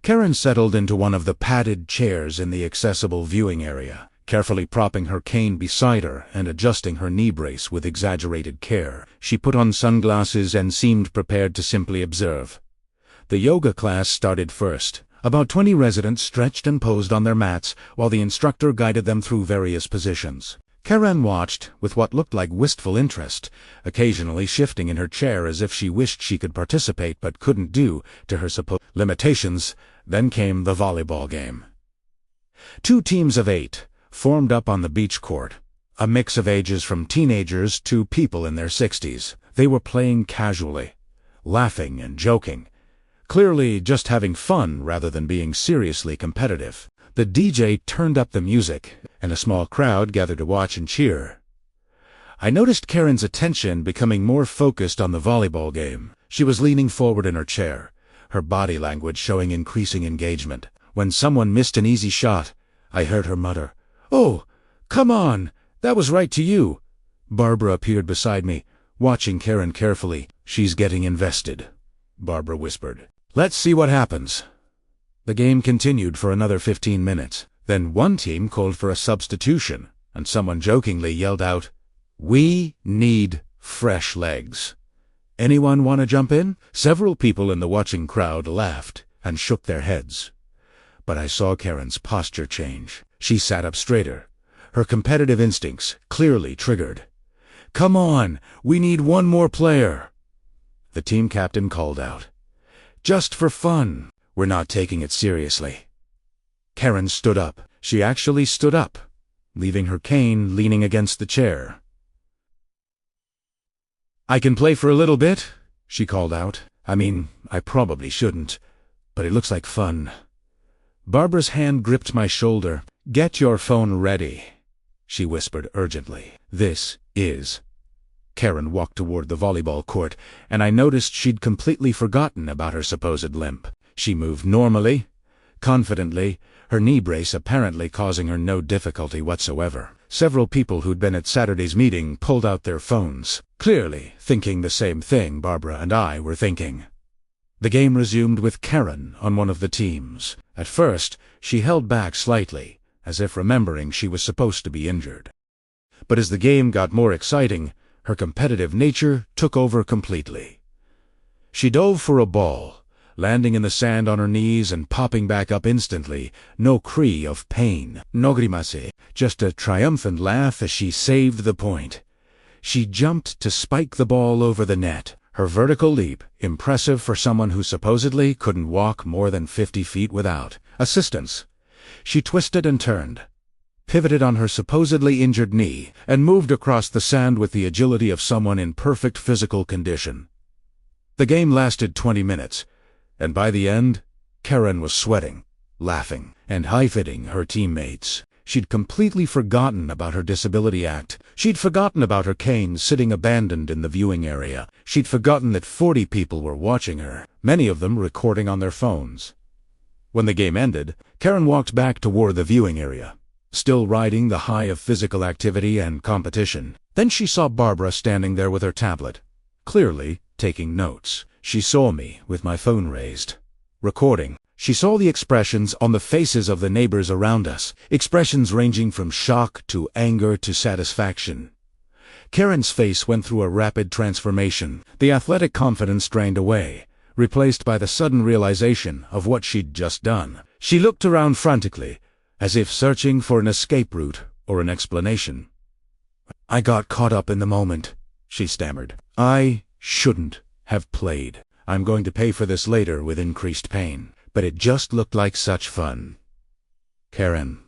Karen settled into one of the padded chairs in the accessible viewing area. carefully propping her cane beside her and adjusting her knee brace with exaggerated care. She put on sunglasses and seemed prepared to simply observe. The yoga class started first. About 20 residents stretched and posed on their mats while the instructor guided them through various positions. Karen watched with what looked like wistful interest, occasionally shifting in her chair as if she wished she could participate but couldn't due to her supposed limitations. Then came the volleyball game. 2 teams of 8 formed up on the beach court, a mix of ages from teenagers to people in their 60s. They were playing casually, laughing and joking, clearly just having fun rather than being seriously competitive. The DJ turned up the music, and a small crowd gathered to watch and cheer. I noticed Karen's attention becoming more focused on the volleyball game. She was leaning forward in her chair, her body language showing increasing engagement. When someone missed an easy shot, I heard her mutter, "Oh, come on, that was right to you." Barbara appeared beside me, watching Karen carefully. "She's getting invested," Barbara whispered. "Let's see what happens." The game continued for another 15 minutes. Then one team called for a substitution, and someone jokingly yelled out, "We need fresh legs. Anyone want to jump in?" Several people in the watching crowd laughed and shook their heads. But I saw Karen's posture change. She sat up straighter, her competitive instincts clearly triggered. "Come on, we need one more player." The team captain called out, "Just for fun. We're not taking it seriously." Karen stood up. She actually stood up, leaving her cane leaning against the chair. "I can play for a little bit," she called out. "I mean, I probably shouldn't, but it looks like fun." Barbara's hand gripped my shoulder. "Get your phone ready," she whispered urgently. "This is..." Karen walked toward the volleyball court, and I noticed she'd completely forgotten about her supposed limp. She moved normally, confidently, her knee brace apparently causing her no difficulty whatsoever. Several people who'd been at Saturday's meeting pulled out their phones, clearly thinking the same thing Barbara and I were thinking. The game resumed with Karen on one of the teams. At first, she held back slightly, as if remembering she was supposed to be injured. But as the game got more exciting, her competitive nature took over completely. She dove for a ball, landing in the sand on her knees and popping back up instantly. No cry of pain, no grimace, just a triumphant laugh as she saved the point. She jumped to spike the ball over the net, her vertical leap impressive for someone who supposedly couldn't walk more than 50 feet without assistance. She twisted and turned, pivoted on her supposedly injured knee, and moved across the sand with the agility of someone in perfect physical condition. The game lasted 20 minutes. And by the end, Karen was sweating, laughing, and high-fiving her teammates. She'd completely forgotten about her disability act. She'd forgotten about her cane sitting abandoned in the viewing area. She'd forgotten that 40 people were watching her, many of them recording on their phones. When the game ended, Karen walked back toward the viewing area, still riding the high of physical activity and competition. Then she saw Barbara standing there with her tablet, clearly taking notes. She saw me with my phone raised, recording. She saw the expressions on the faces of the neighbors around us, expressions ranging from shock to anger to satisfaction. Karen's face went through a rapid transformation. The athletic confidence drained away, replaced by the sudden realization of what she'd just done. She looked around frantically, as if searching for an escape route or an explanation. "I got caught up in the moment," she stammered. "I shouldn't have played. I'm going to pay for this later with increased pain. But it just looked like such fun." "Karen,"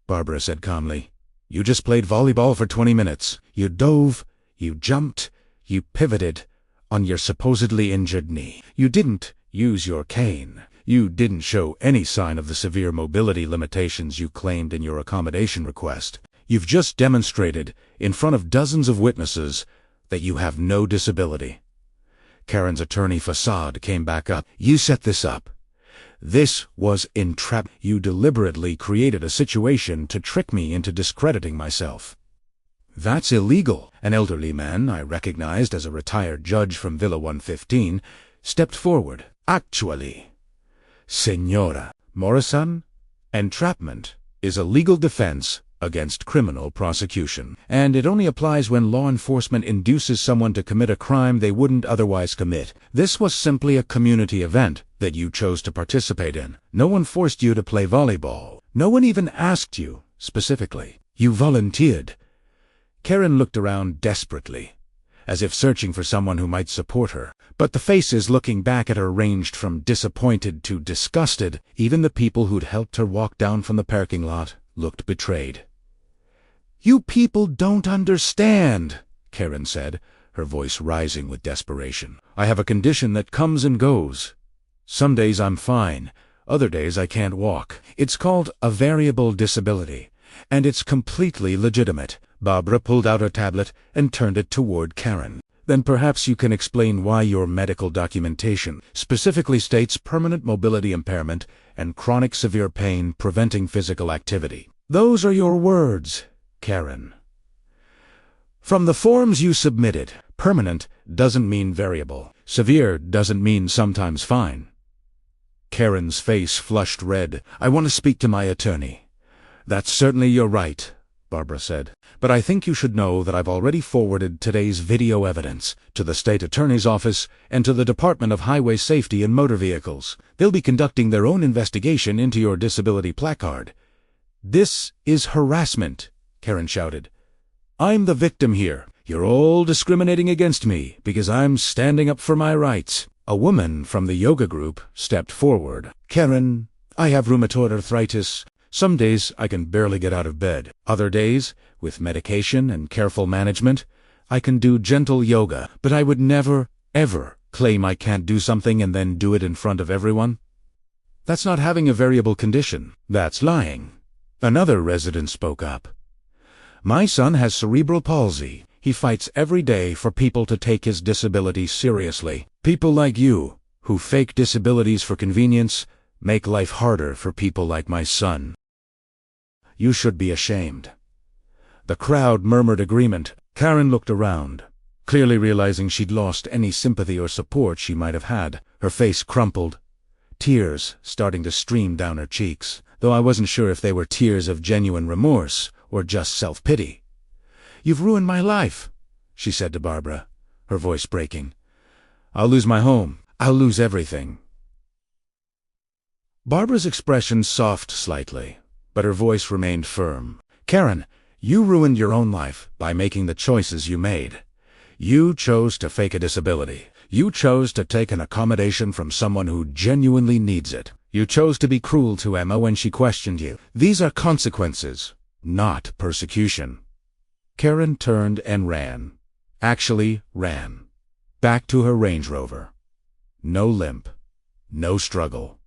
Barbara said calmly, "you just played volleyball for 20 minutes. You dove, you jumped, you pivoted on your supposedly injured knee. You didn't use your cane. You didn't show any sign of the severe mobility limitations you claimed in your accommodation request. You've just demonstrated, in front of dozens of witnesses, that you have no disability." Karen's attorney facade came back up. "You set this up. This was entrapment. You deliberately created a situation to trick me into discrediting myself." "That's illegal." An elderly man I recognized as a retired judge from Villa 115 stepped forward. "Actually, Senora Morrison, entrapment is a legal defense against criminal prosecution. And it only applies when law enforcement induces someone to commit a crime they wouldn't otherwise commit. This was simply a community event that you chose to participate in. No one forced you to play volleyball. No one even asked you, specifically. You volunteered. Karen looked around desperately, as if searching for someone who might support her. But the faces looking back at her ranged from disappointed to disgusted. Even the people who'd helped her walk down from the parking lot looked betrayed. "You people don't understand," Karen said, her voice rising with desperation. "I have a condition that comes and goes. Some days I'm fine, other days I can't walk. It's called a variable disability, and it's completely legitimate." Barbara pulled out her tablet and turned it toward Karen. "Then perhaps you can explain why your medical documentation specifically states permanent mobility impairment and chronic severe pain preventing physical activity." "Those are your words, Karen. From the forms you submitted, permanent doesn't mean variable. Severe doesn't mean sometimes fine." Karen's face flushed red. "I want to speak to my attorney." "That's certainly your right," Barbara said. "But I think you should know that I've already forwarded today's video evidence to the state attorney's office and to the Department of Highway Safety and Motor Vehicles. They'll be conducting their own investigation into your disability placard." "This is harassment," Karen shouted. "I'm the victim here. You're all discriminating against me because I'm standing up for my rights." A woman from the yoga group stepped forward. "Karen, I have rheumatoid arthritis. Some days I can barely get out of bed. Other days, with medication and careful management, I can do gentle yoga. But I would never, ever claim I can't do something and then do it in front of everyone. That's not having a variable condition. That's lying." Another resident spoke up. "My son has cerebral palsy. He fights every day for people to take his disability seriously. People like you, who fake disabilities for convenience, make life harder for people like my son. You should be ashamed." The crowd murmured agreement. Karen looked around, clearly realizing she'd lost any sympathy or support she might have had. Her face crumpled, tears starting to stream down her cheeks, though I wasn't sure if they were tears of genuine remorse or just self-pity. "You've ruined my life," she said to Barbara, her voice breaking. "I'll lose my home. I'll lose everything." Barbara's expression softened slightly, but her voice remained firm. "Karen, you ruined your own life by making the choices you made. You chose to fake a disability. You chose to take an accommodation from someone who genuinely needs it. You chose to be cruel to Emma when she questioned you. These are consequences, not persecution." Karen turned and ran. Actually ran. Back to her Range Rover. No limp. No struggle.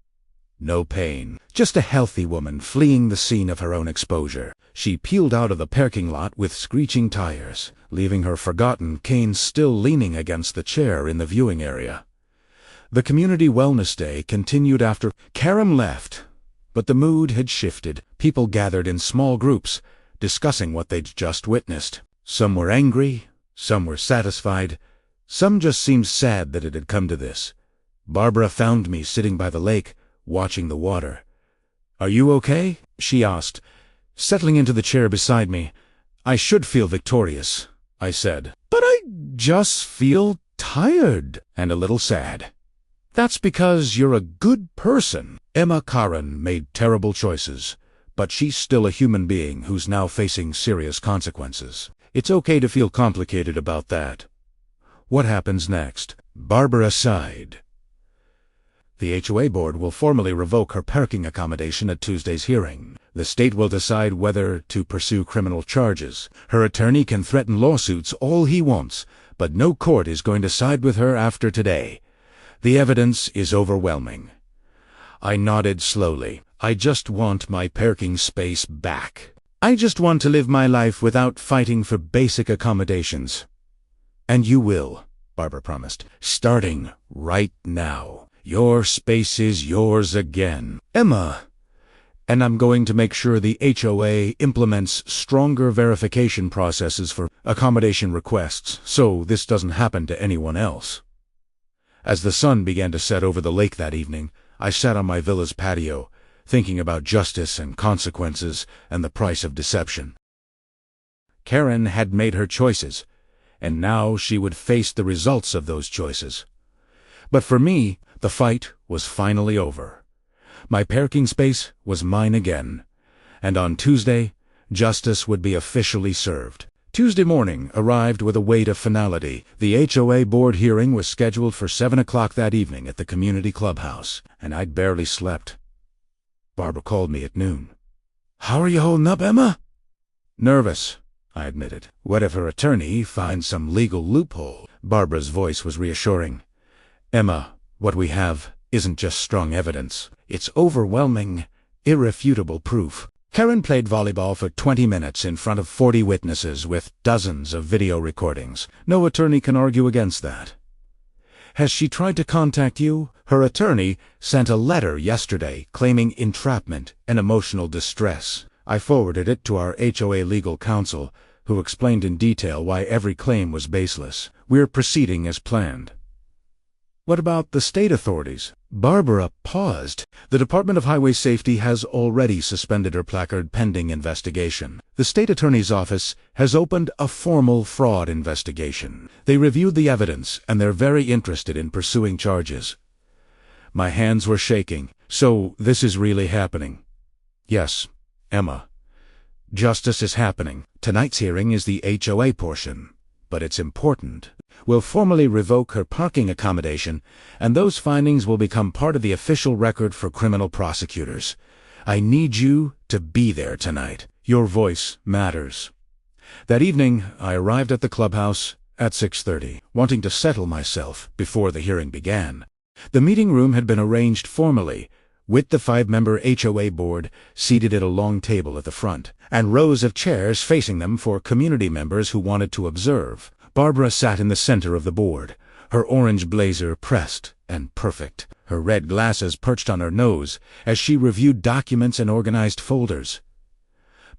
No pain. Just a healthy woman fleeing the scene of her own exposure. She peeled out of the parking lot with screeching tires, leaving her forgotten cane still leaning against the chair in the viewing area. The community wellness day continued after Karen left, but the mood had shifted. People gathered in small groups, discussing what they'd just witnessed. Some were angry, some were satisfied, some just seemed sad that it had come to this. Barbara found me sitting by the lake, watching the water. "Are you okay?" she asked, settling into the chair beside me. "I should feel victorious," I said. "But I just feel tired and a little sad." "That's because you're a good person." Emma Karen made terrible choices, but she's still a human being who's now facing serious consequences. It's okay to feel complicated about that. What happens next? Barbara sighed. The HOA board will formally revoke her parking accommodation at Tuesday's hearing. The state will decide whether to pursue criminal charges. Her attorney can threaten lawsuits all he wants, but no court is going to side with her after today. The evidence is overwhelming. I nodded slowly. I just want my parking space back. I just want to live my life without fighting for basic accommodations. And you will, Barbara promised, starting right now. Your space is yours again. Emma. And I'm going to make sure the HOA implements stronger verification processes for accommodation requests, so this doesn't happen to anyone else. As the sun began to set over the lake that evening, I sat on my villa's patio, thinking about justice and consequences and the price of deception. Karen had made her choices, and now she would face the results of those choices. But for me, the fight was finally over. My parking space was mine again, and on Tuesday, justice would be officially served. Tuesday morning arrived with a weight of finality. The HOA board hearing was scheduled for 7 o'clock that evening at the community clubhouse, and I'd barely slept. Barbara called me at noon. "How are you holding up, Emma?" "Nervous," I admitted. "What if her attorney finds some legal loophole?" Barbara's voice was reassuring. "Emma, what we have isn't just strong evidence. It's overwhelming, irrefutable proof." Karen played volleyball for 20 minutes in front of 40 witnesses with dozens of video recordings. No attorney can argue against that. "Has she tried to contact you?" "Her attorney sent a letter yesterday claiming entrapment and emotional distress." I forwarded it to our HOA legal counsel, who explained in detail why every claim was baseless. "We're proceeding as planned." "What about the state authorities?" Barbara paused. "The Department of Highway Safety has already suspended her placard pending investigation. The state attorney's office has opened a formal fraud investigation. They reviewed the evidence, and they're very interested in pursuing charges." My hands were shaking. "So this is really happening?" "Yes, Emma. Justice is happening. Tonight's hearing is the HOA portion, but it's important. We'll formally revoke her parking accommodation, and those findings will become part of the official record for criminal prosecutors. I need you to be there tonight. Your voice matters." That evening, I arrived at the clubhouse at 6:30, wanting to settle myself before the hearing began. The meeting room had been arranged formally, with the 5-member HOA board seated at a long table at the front, and rows of chairs facing them for community members who wanted to observe. Barbara sat in the center of the board, her orange blazer pressed and perfect, her red glasses perched on her nose as she reviewed documents and organized folders.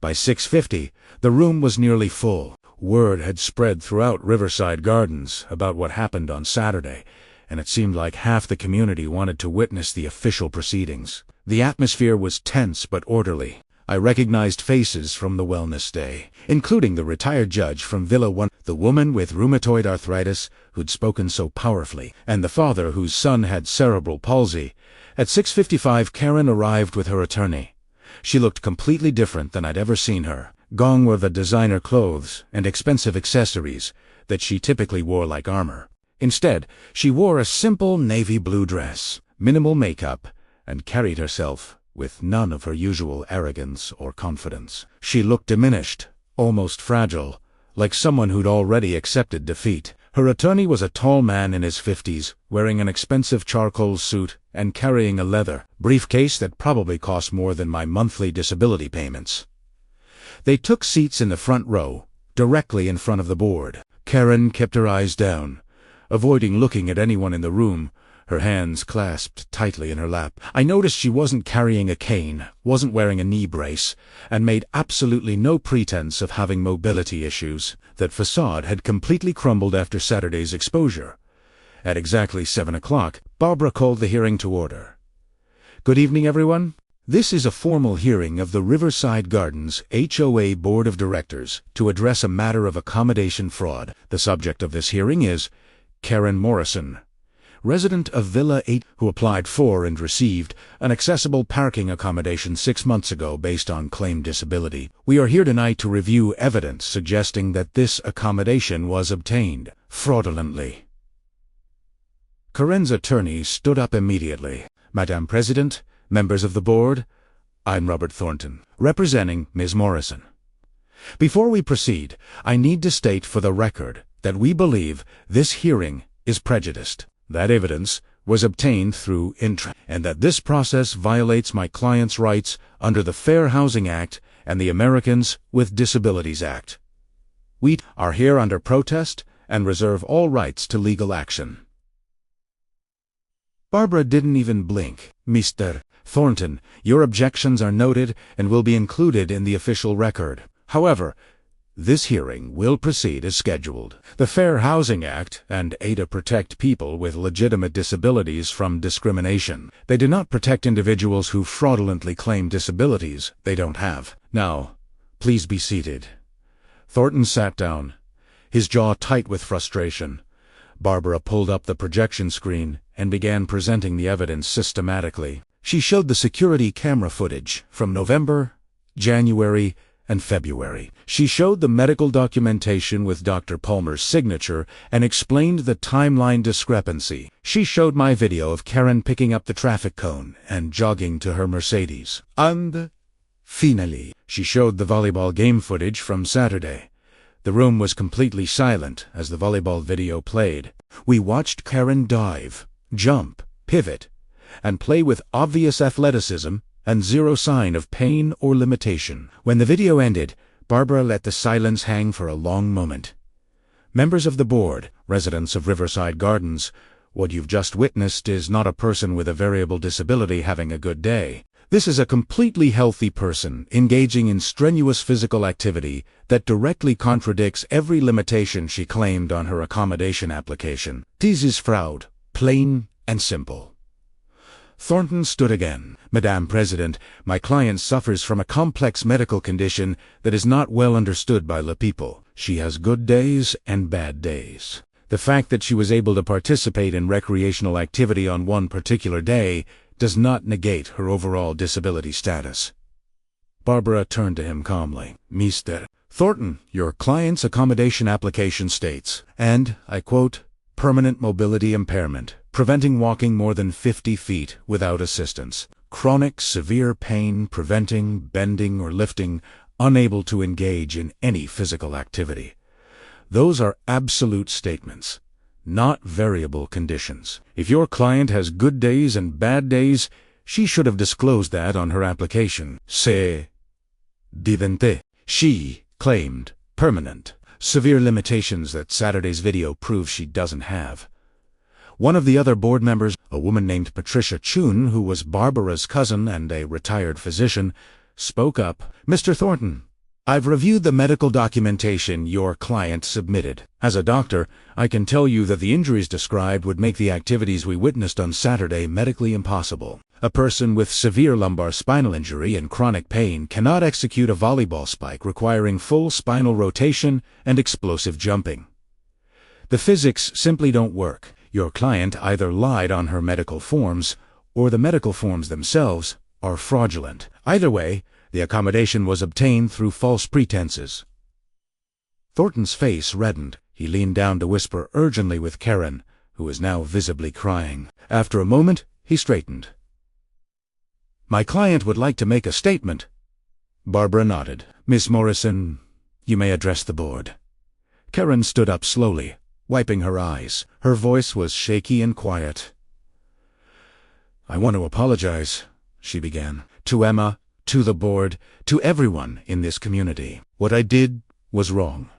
By 6:50, the room was nearly full. Word had spread throughout Riverside Gardens about what happened on Saturday, and it seemed like half the community wanted to witness the official proceedings. The atmosphere was tense but orderly. I recognized faces from the wellness day, including the retired judge from Villa 1, the woman with rheumatoid arthritis who'd spoken so powerfully, and the father whose son had cerebral palsy. At 6:55, Karen arrived with her attorney. She looked completely different than I'd ever seen her, gone were the designer clothes and expensive accessories that she typically wore like armor. Instead, she wore a simple navy blue dress, minimal makeup, and carried herself with none of her usual arrogance or confidence. She looked diminished, almost fragile, like someone who'd already accepted defeat. Her attorney was a tall man in his 50s, wearing an expensive charcoal suit and carrying a leather briefcase that probably cost more than my monthly disability payments. They took seats in the front row, directly in front of the board. Karen kept her eyes down, avoiding looking at anyone in the room, her hands clasped tightly in her lap. I noticed she wasn't carrying a cane, wasn't wearing a knee brace, and made absolutely no pretense of having mobility issues. That facade had completely crumbled after Saturday's exposure. At exactly 7 o'clock, Barbara called the hearing to order. "Good evening, everyone. This is a formal hearing of the Riverside Gardens HOA Board of Directors to address a matter of accommodation fraud. The subject of this hearing is Karen Morrison, resident of Villa 8, who applied for and received an accessible parking accommodation 6 months ago based on claimed disability. We are here tonight to review evidence suggesting that this accommodation was obtained fraudulently." Karen's attorney stood up immediately. "Madam President, members of the board, I'm Robert Thornton, representing Ms. Morrison. Before we proceed, I need to state for the record that we believe this hearing is prejudiced. That evidence was obtained through entrapment, and that this process violates my client's rights under the Fair Housing Act and the Americans with Disabilities Act. We are here under protest and reserve all rights to legal action." Barbara didn't even blink. "Mr. Thornton, your objections are noted and will be included in the official record. However, This hearing will proceed as scheduled. The Fair Housing Act and ADA protect people with legitimate disabilities from discrimination. They do not protect individuals who fraudulently claim disabilities they don't have. Now, please be seated. Thornton sat down, his jaw tight with frustration. Barbara pulled up the projection screen and began presenting the evidence systematically. She showed the security camera footage from November, January, and February. She showed the medical documentation with Dr. Palmer's signature and explained the timeline discrepancy. She showed my video of Karen picking up the traffic cone and jogging to her Mercedes. And finally, she showed the volleyball game footage from Saturday. The room was completely silent as the volleyball video played. We watched Karen dive, jump, pivot, and play with obvious athleticism and zero sign of pain or limitation. When the video ended, Barbara let the silence hang for a long moment. Members of the board, residents of Riverside Gardens, what you've just witnessed is not a person with a variable disability having a good day. This is a completely healthy person engaging in strenuous physical activity that directly contradicts every limitation she claimed on her accommodation application. This is fraud, plain and simple. Thornton stood again. Madame President, my client suffers from a complex medical condition that is not well understood by the people. She has good days and bad days. The fact that she was able to participate in recreational activity on one particular day does not negate her overall disability status. Barbara turned to him calmly. Mr. Thornton, your client's accommodation application states, and, I quote, permanent mobility impairment, preventing walking more than 50 feet without assistance, chronic severe pain preventing bending or lifting, unable to engage in any physical activity. Those are absolute statements, not variable conditions. If your client has good days and bad days, she should have disclosed that on her application. Se divente. She claimed permanent, severe limitations that Saturday's video proves she doesn't have. One of the other board members, a woman named Patricia Chun, who was Barbara's cousin and a retired physician, spoke up. Mr. Thornton, I've reviewed the medical documentation your client submitted. As a doctor, I can tell you that the injuries described would make the activities we witnessed on Saturday medically impossible. A person with severe lumbar spinal injury and chronic pain cannot execute a volleyball spike requiring full spinal rotation and explosive jumping. The physics simply don't work. Your client either lied on her medical forms, or the medical forms themselves are fraudulent. Either way, the accommodation was obtained through false pretenses. Thornton's face reddened. He leaned down to whisper urgently with Karen, who was now visibly crying. After a moment, he straightened. My client would like to make a statement. Barbara nodded. Miss Morrison, you may address the board. Karen stood up slowly, wiping her eyes. Her voice was shaky and quiet. I want to apologize, she began, to Emma, to the board, to everyone in this community. What I did was wrong.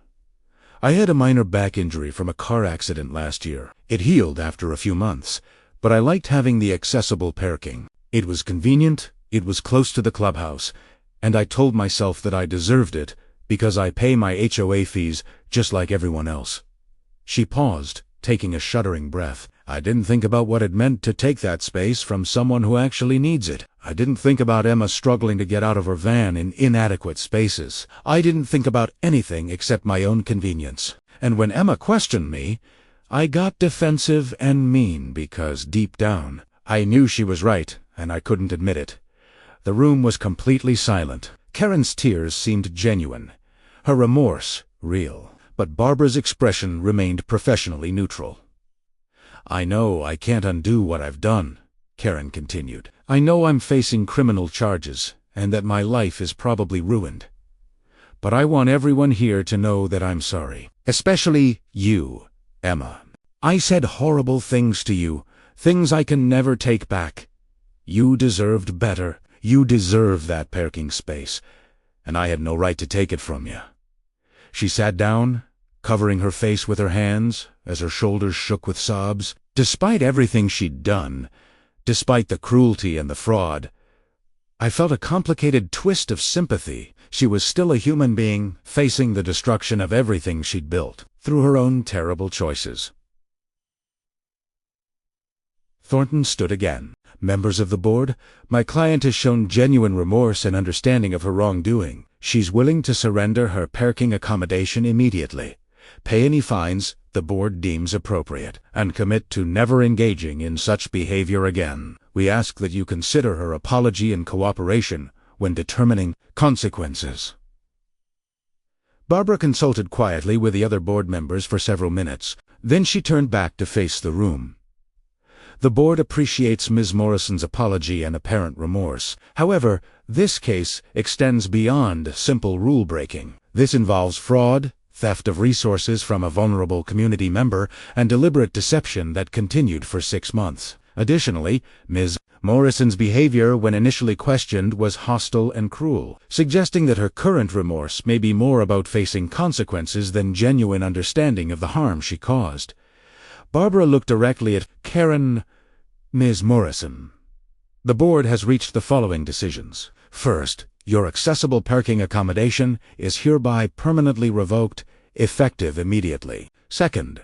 I had a minor back injury from a car accident last year. It healed after a few months, but I liked having the accessible parking. It was convenient, it was close to the clubhouse, and I told myself that I deserved it because I pay my HOA fees just like everyone else. She paused, taking a shuddering breath. I didn't think about what it meant to take that space from someone who actually needs it. I didn't think about Emma struggling to get out of her van in inadequate spaces. I didn't think about anything except my own convenience. And when Emma questioned me, I got defensive and mean because deep down, I knew she was right, and I couldn't admit it. The room was completely silent. Karen's tears seemed genuine, her remorse real, but Barbara's expression remained professionally neutral. I know I can't undo what I've done, Karen continued. I know I'm facing criminal charges, and that my life is probably ruined. But I want everyone here to know that I'm sorry. Especially you, Emma. I said horrible things to you, things I can never take back. You deserved better. You deserve that parking space, and I had no right to take it from you. She sat down, covering her face with her hands, as her shoulders shook with sobs. Despite everything she'd done, despite the cruelty and the fraud, I felt a complicated twist of sympathy. She was still a human being, facing the destruction of everything she'd built, through her own terrible choices. Thornton stood again. Members of the board, my client has shown genuine remorse and understanding of her wrongdoing. She's willing to surrender her parking accommodation immediately, pay any fines the board deems appropriate, and commit to never engaging in such behavior again. We ask that you consider her apology and cooperation when determining consequences. Barbara consulted quietly with the other board members for several minutes. Then she turned back to face the room. The board appreciates Ms. Morrison's apology and apparent remorse. However, this case extends beyond simple rule-breaking. This involves fraud, theft of resources from a vulnerable community member, and deliberate deception that continued for 6 months. Additionally, Ms. Morrison's behavior when initially questioned was hostile and cruel, suggesting that her current remorse may be more about facing consequences than genuine understanding of the harm she caused. Barbara looked directly at Karen. Ms. Morrison, the board has reached the following decisions. First, your accessible parking accommodation is hereby permanently revoked, effective immediately. Second,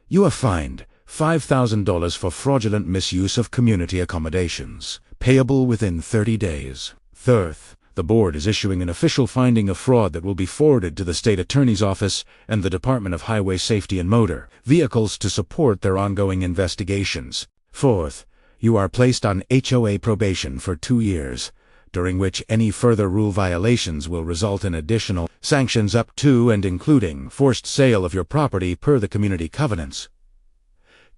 you are fined $5,000 for fraudulent misuse of community accommodations, payable within 30 days. Third, the board is issuing an official finding of fraud that will be forwarded to the State Attorney's Office and the Department of Highway Safety and Motor Vehicles to support their ongoing investigations. Fourth, you are placed on HOA probation for 2 years, during which any further rule violations will result in additional sanctions up to and including forced sale of your property per the community covenants.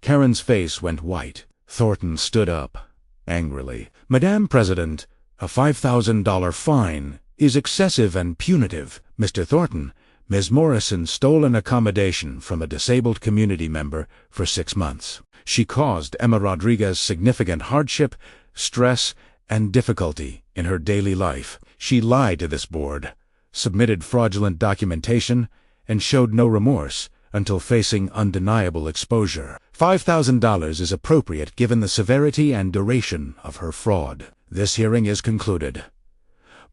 Karen's face went white. Thornton stood up, angrily. Madam President, a $5,000 fine is excessive and punitive. Mr. Thornton, Ms. Morrison stole an accommodation from a disabled community member for 6 months. She caused Emma Rodriguez significant hardship, stress, and difficulty in her daily life. She lied to this board, submitted fraudulent documentation, and showed no remorse until facing undeniable exposure. $5,000 is appropriate given the severity and duration of her fraud. This hearing is concluded.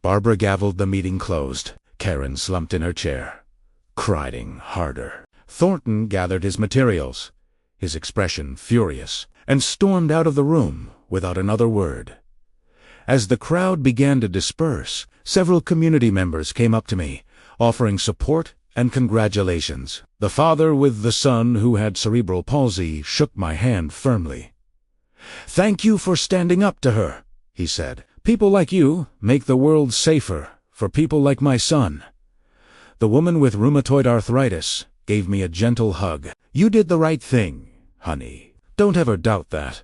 Barbara gavelled. The meeting closed. Karen slumped in her chair, crying harder. Thornton gathered his materials, his expression furious, and stormed out of the room without another word. As the crowd began to disperse, several community members came up to me, offering support and congratulations. The father with the son who had cerebral palsy shook my hand firmly. "Thank you for standing up to her," he said. "People like you make the world safer for people like my son." The woman with rheumatoid arthritis gave me a gentle hug. "You did the right thing, honey. Don't ever doubt that."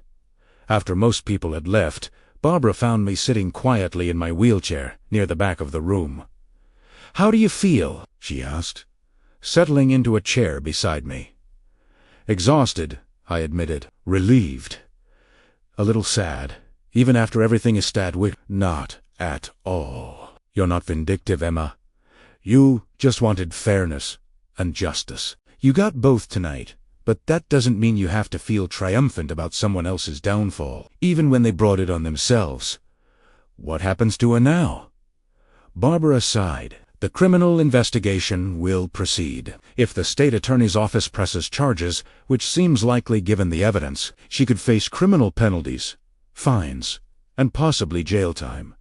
After most people had left, Barbara found me sitting quietly in my wheelchair near the back of the room. "How do you feel?" she asked, settling into a chair beside me. "Exhausted," I admitted. "Relieved. A little sad. Even after everything is not at all. You're not vindictive, Emma. You just wanted fairness and justice. You got both tonight, but that doesn't mean you have to feel triumphant about someone else's downfall, even when they brought it on themselves. What happens to her now?" Barbara sighed. "The criminal investigation will proceed. If the state attorney's office presses charges, which seems likely given the evidence, she could face criminal penalties, fines, and possibly jail time.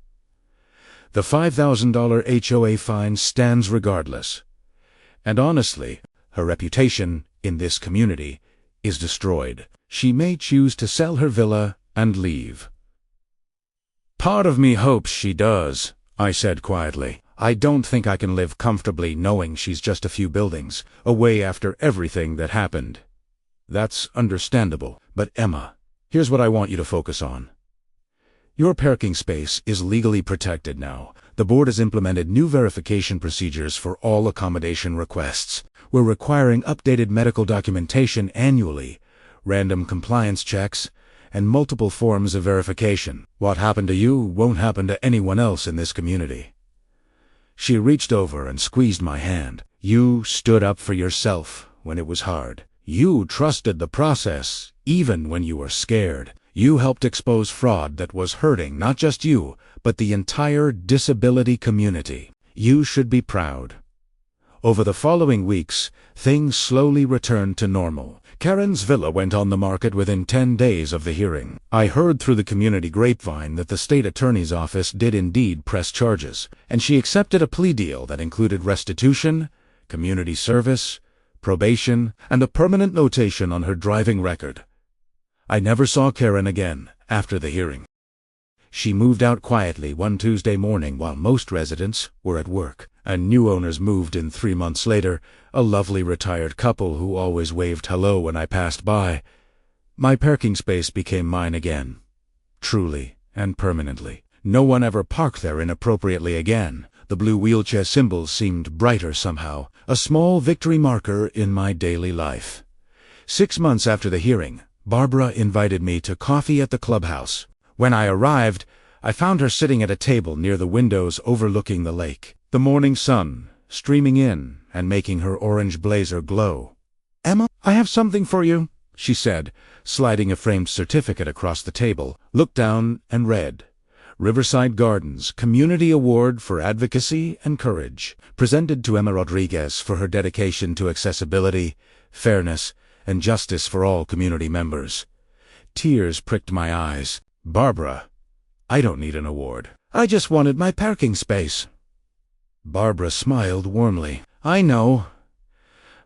The $5,000 HOA fine stands regardless. And honestly, her reputation in this community is destroyed. She may choose to sell her villa and leave." "Part of me hopes she does," I said quietly. "I don't think I can live comfortably knowing she's just a few buildings away after everything that happened." "That's understandable. But Emma, here's what I want you to focus on. Your parking space is legally protected now. The board has implemented new verification procedures for all accommodation requests. We're requiring updated medical documentation annually, random compliance checks, and multiple forms of verification. What happened to you won't happen to anyone else in this community." She reached over and squeezed my hand. "You stood up for yourself when it was hard. You trusted the process, even when you were scared. You helped expose fraud that was hurting not just you, but the entire disability community. You should be proud. Over the following weeks, things slowly returned to normal. Karen's villa went on the market within 10 days of the hearing. I heard through the community grapevine that the state attorney's office did indeed press charges, and she accepted a plea deal that included restitution, community service, probation, and a permanent notation on her driving record. I never saw Karen again after the hearing. She moved out quietly one Tuesday morning while most residents were at work, and new owners moved in 3 months later, a lovely retired couple who always waved hello when I passed by. My parking space became mine again, truly and permanently. No one ever parked there inappropriately again. The blue wheelchair symbol seemed brighter somehow, a small victory marker in my daily life. 6 months after the hearing, Barbara invited me to coffee at the clubhouse. When I arrived, I found her sitting at a table near the windows overlooking the lake, the morning sun streaming in and making her orange blazer glow. "Emma, I have something for you," she said, sliding a framed certificate across the table, looked down and read, "Riverside Gardens Community Award for Advocacy and Courage, presented to Emma Rodriguez for her dedication to accessibility, fairness, and justice for all community members." Tears pricked my eyes. "Barbara, I don't need an award. I just wanted my parking space." Barbara smiled warmly. "I know.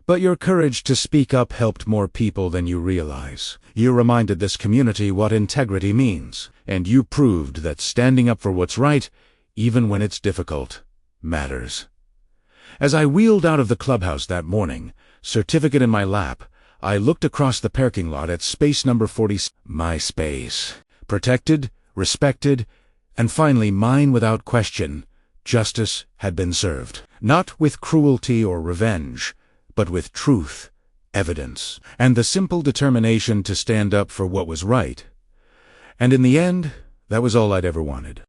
But your courage to speak up helped more people than you realize. You reminded this community what integrity means, and you proved that standing up for what's right, even when it's difficult, matters." As I wheeled out of the clubhouse that morning, certificate in my lap, I looked across the parking lot at space number 40. My space. Protected, respected, and finally mine without question. Justice had been served. Not with cruelty or revenge, but with truth, evidence, and the simple determination to stand up for what was right. And in the end, that was all I'd ever wanted.